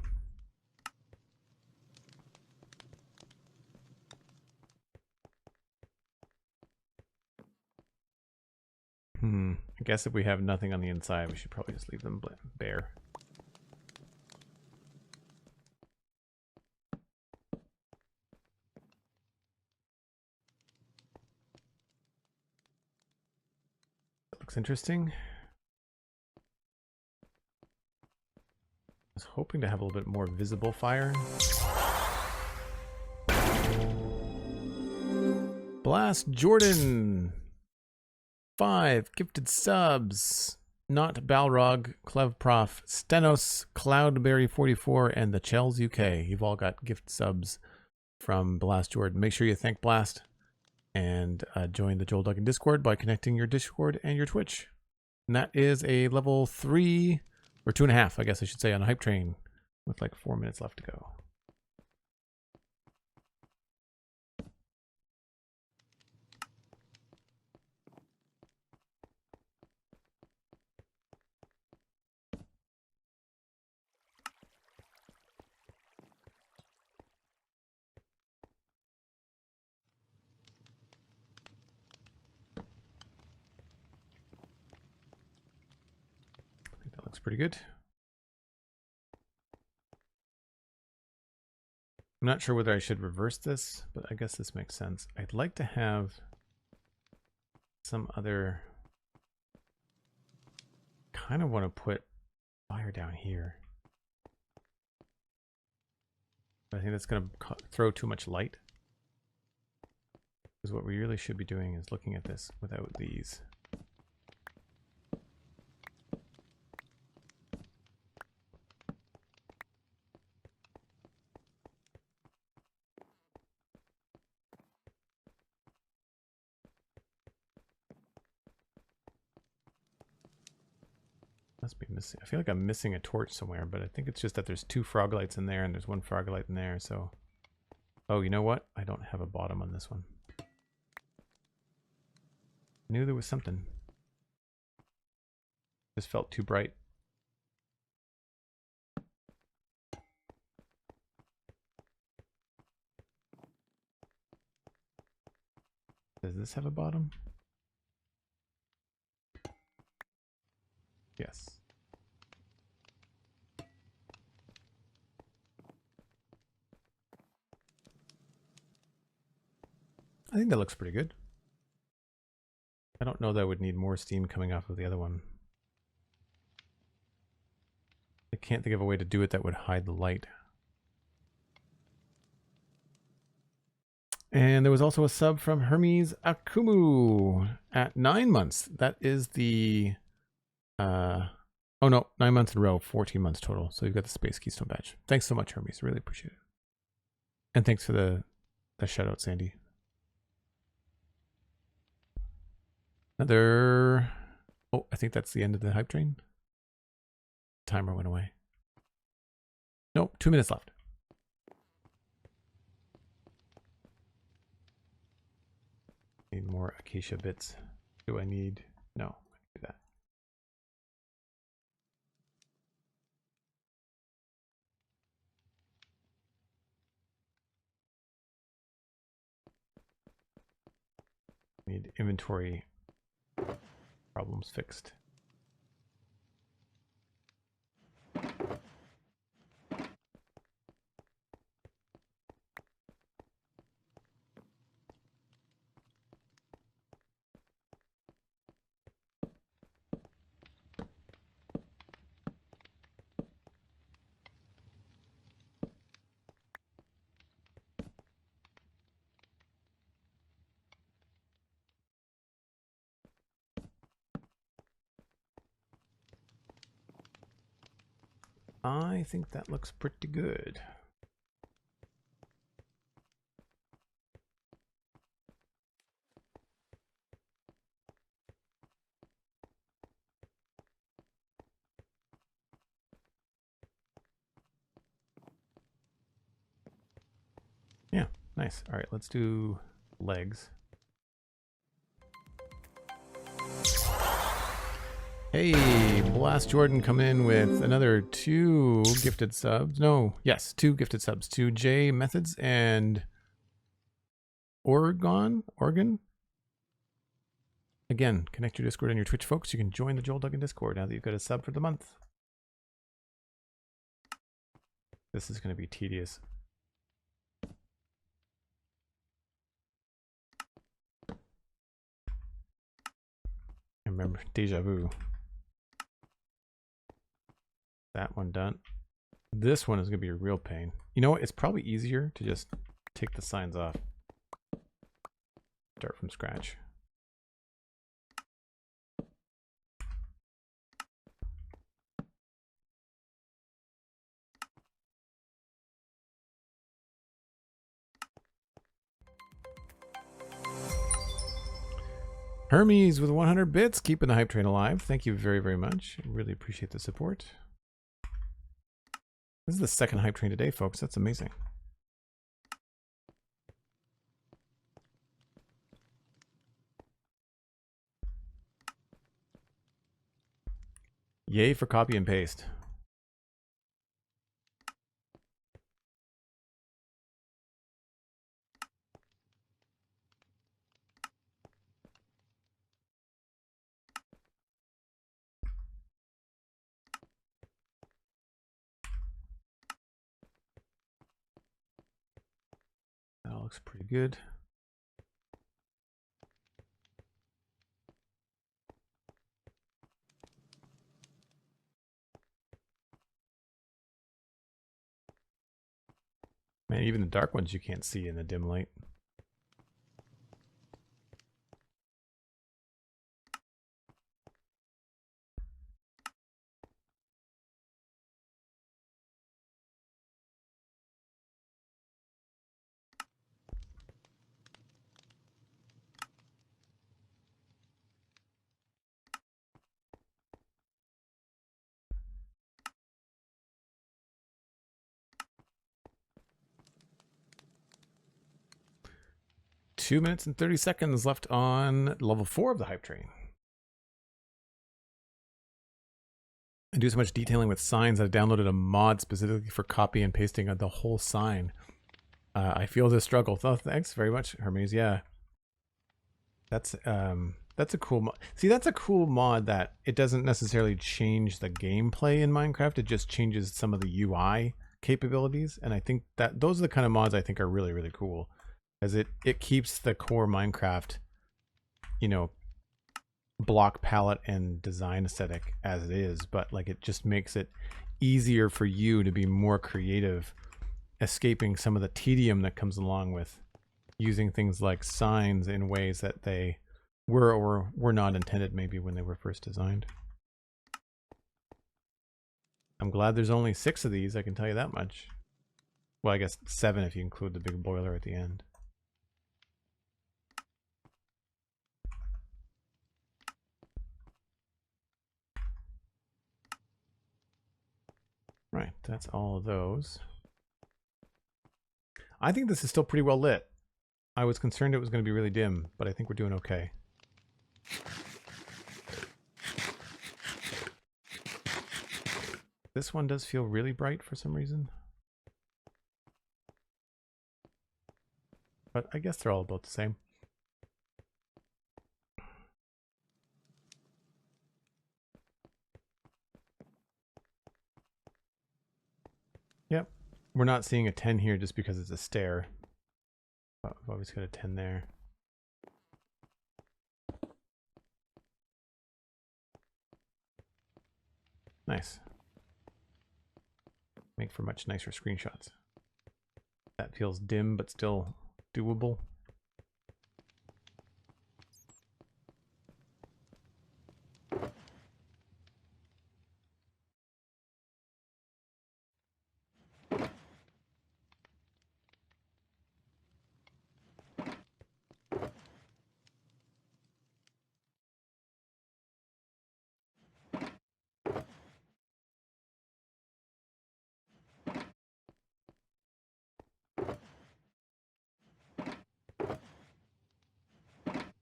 I guess if we have nothing on the inside, we should probably just leave them bare. That looks interesting. I was hoping to have a little bit more visible fire. Blast Jordan! 5 gifted subs. Not Balrog, Clevprof, Stenos, Cloudberry44, and the Chels UK. You've all got gift subs from Blast Jordan. Make sure you thank Blast and join the Joel Duggan Discord by connecting your Discord and your Twitch. And that is a level 3, or 2.5, I guess I should say, on a hype train with like 4 minutes left to go. Looks pretty good. I'm not sure whether I should reverse this, but I guess this makes sense. I'd like to have some other... kind of want to put fire down here. I think that's going to throw too much light. Because what we really should be doing is looking at this without these. Must be missing. I feel like I'm missing a torch somewhere, but I think it's just that there's 2 frog lights in there and there's 1 frog light in there, so... Oh, you know what? I don't have a bottom on this one. I knew there was something. Just felt too bright. this have a bottom? Yes. I think that looks pretty good. I don't know that I would need more steam coming off of the other one. I can't think of a way to do it that would hide the light. And there was also a sub from Hermes Akumu at 9 months. That is the, oh no, 9 months in a row, 14 months total. So you've got the Space Keystone badge. Thanks so much, Hermes. Really appreciate it. And thanks for the shout out, Sandy. Another, oh, I think that's the end of the hype train. Timer went away. Nope, 2 minutes left. Need more acacia bits. Do I need? No, I can do that. Need inventory problems fixed. I think that looks pretty good. Yeah, nice. All right, let's do legs. Hey, Blast Jordan come in with another 2 gifted subs. No, yes, 2 gifted subs to J Methods and Oregon. Again, connect your Discord and your Twitch, folks. You can join the Joel Duggan Discord now that you've got a sub for the month. This is going to be tedious. I remember deja vu. That one done. This one is going to be a real pain. You know what? It's probably easier to just take the signs off. Start from scratch. Hermes with 100 bits, keeping the hype train alive. Thank you very, very much. I really appreciate the support. This is the second hype train today, folks. That's amazing. Yay for copy and paste. That looks pretty good. Man, even the dark ones you can't see in the dim light. Two minutes and 30 seconds left on level 4 of the hype train. I do so much detailing with signs that I downloaded a mod specifically for copy and pasting of the whole sign. I feel this struggle. Oh, thanks very much, Hermes. Yeah. That's a cool mod. See, that's a cool mod that it doesn't necessarily change the gameplay in Minecraft. It just changes some of the UI capabilities. And I think that those are the kind of mods I think are really, really cool. As it keeps the core Minecraft, you know, block palette and design aesthetic as it is, but like it just makes it easier for you to be more creative, escaping some of the tedium that comes along with using things like signs in ways that they were or were not intended maybe when they were first designed. I'm glad there's only 6 of these, I can tell you that much. Well, I guess 7 if you include the big boiler at the end. Right, that's all of those. I think this is still pretty well lit. I was concerned it was going to be really dim, but I think we're doing okay. This one does feel really bright for some reason. But I guess they're all about the same. Yep. We're not seeing a 10 here just because it's a stair. But I've always got a 10 there. Nice. Make for much nicer screenshots. That feels dim but still doable.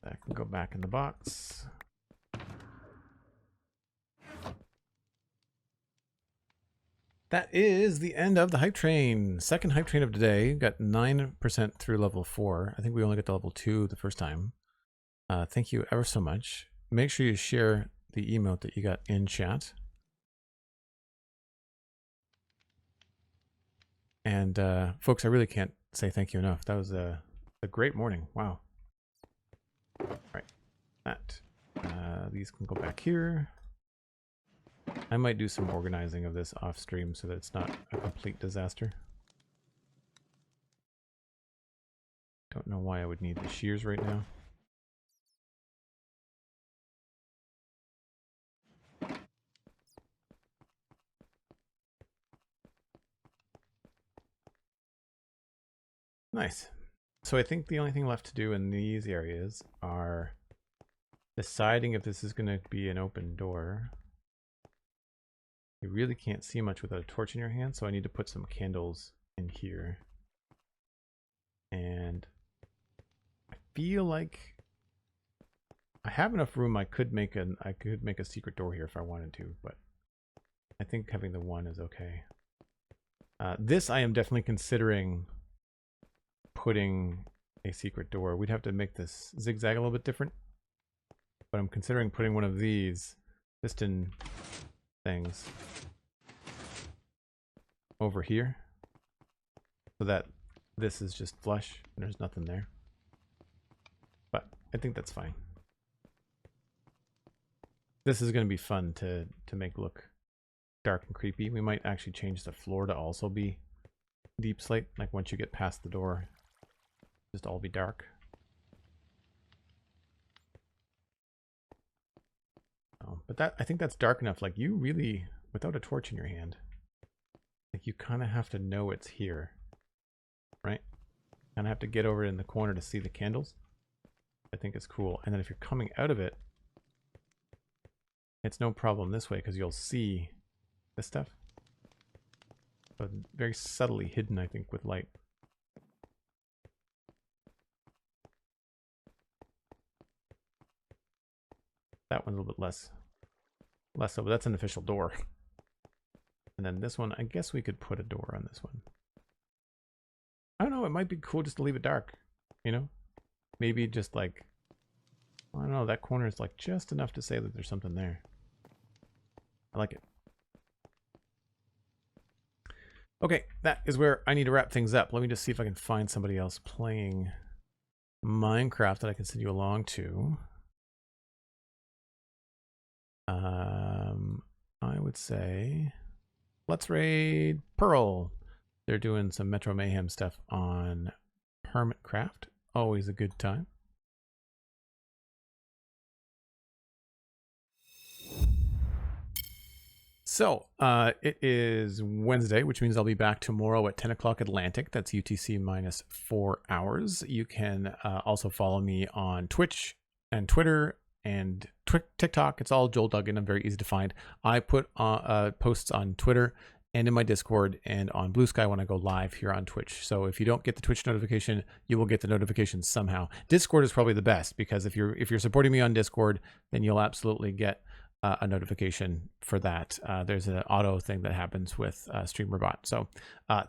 That can go back in the box. That is the end of the hype train. Second hype train of today. Got 9% through level 4. I think we only got to level 2 the first time. Thank you ever so much. Make sure you share the emote that you got in chat. And folks, I really can't say thank you enough. That was a great morning. Wow. Right. That. These can go back here. I might do some organizing of this off stream so that it's not a complete disaster. Don't know why I would need the shears right now. Nice. So I think the only thing left to do in these areas are deciding if this is going to be an open door. You really can't see much without a torch in your hand, so I need to put some candles in here. And I feel like I have enough room. I could make a secret door here if I wanted to, but I think having the one is okay. This I am definitely considering putting a secret door. We'd have to make this zigzag a little bit different, but I'm considering putting one of these piston things over here so that this is just flush and there's nothing there. But I think that's fine. This is going to be fun to make look dark and creepy. We might actually change the floor to also be deep slate, like once you get past the door, just all be dark. But that, I think that's dark enough. Like you really, without a torch in your hand, like you kind of have to know it's here, right? Kind of have to get over in the corner to see the candles. I think it's cool. And then if you're coming out of it, it's no problem this way because you'll see this stuff. But very subtly hidden, I think, with light. That one's a little bit less so, but that's an official door. And then this one, I guess we could put a door on this one. I don't know, it might be cool just to leave it dark, you know? Maybe just like I don't know, that corner is like just enough to say that there's something there. I like it. Okay, that is where I need to wrap things up. Let me just see if I can find somebody else playing Minecraft that I can send you along to. I would say let's raid Pearl. They're doing some Metro Mayhem stuff on Hermitcraft. Always a good time. So it is Wednesday, which means I'll be back tomorrow at 10 o'clock Atlantic. That's UTC minus 4 hours. You can also follow me on Twitch and Twitter and TikTok. It's all Joel Duggan. I'm very easy to find. I put posts on Twitter and in my Discord and on Blue Sky when I go live here on Twitch. So if you don't get the Twitch notification, you will get the notification somehow. Discord is probably the best, because if you're supporting me on Discord, then you'll absolutely get a notification for that. There's an auto thing that happens with StreamerBot. So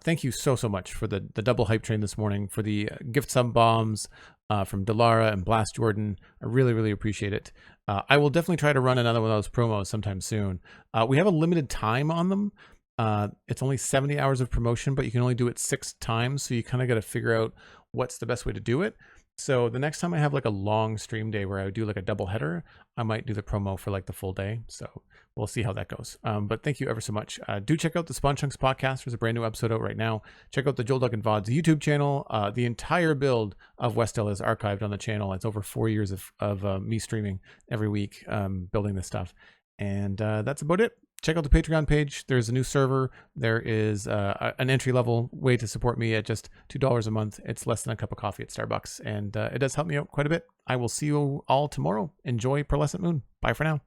thank you so much for the double hype train this morning, for the gift sub bombs from Delara and Blast Jordan. I really appreciate it. I will definitely try to run another one of those promos sometime soon. We have a limited time on them. It's only 70 hours of promotion, but you can only do it 6 times. So you kind of got to figure out what's the best way to do it. So the next time I have like a long stream day where I would do like a double header, I might do the promo for like the full day. So we'll see how that goes. But thank you ever so much. Do check out the Spawn Chunks podcast. There's a brand new episode out right now. Check out the Joel Duggan VOD's YouTube channel. The entire build of Westhill is archived on the channel. It's over 4 years of me streaming every week, building this stuff. And that's about it. Check out the Patreon page. There's a new server. There is an entry-level way to support me at just $2 a month. It's less than a cup of coffee at Starbucks, and it does help me out quite a bit. I will see you all tomorrow. Enjoy Pearlescent Moon. Bye for now.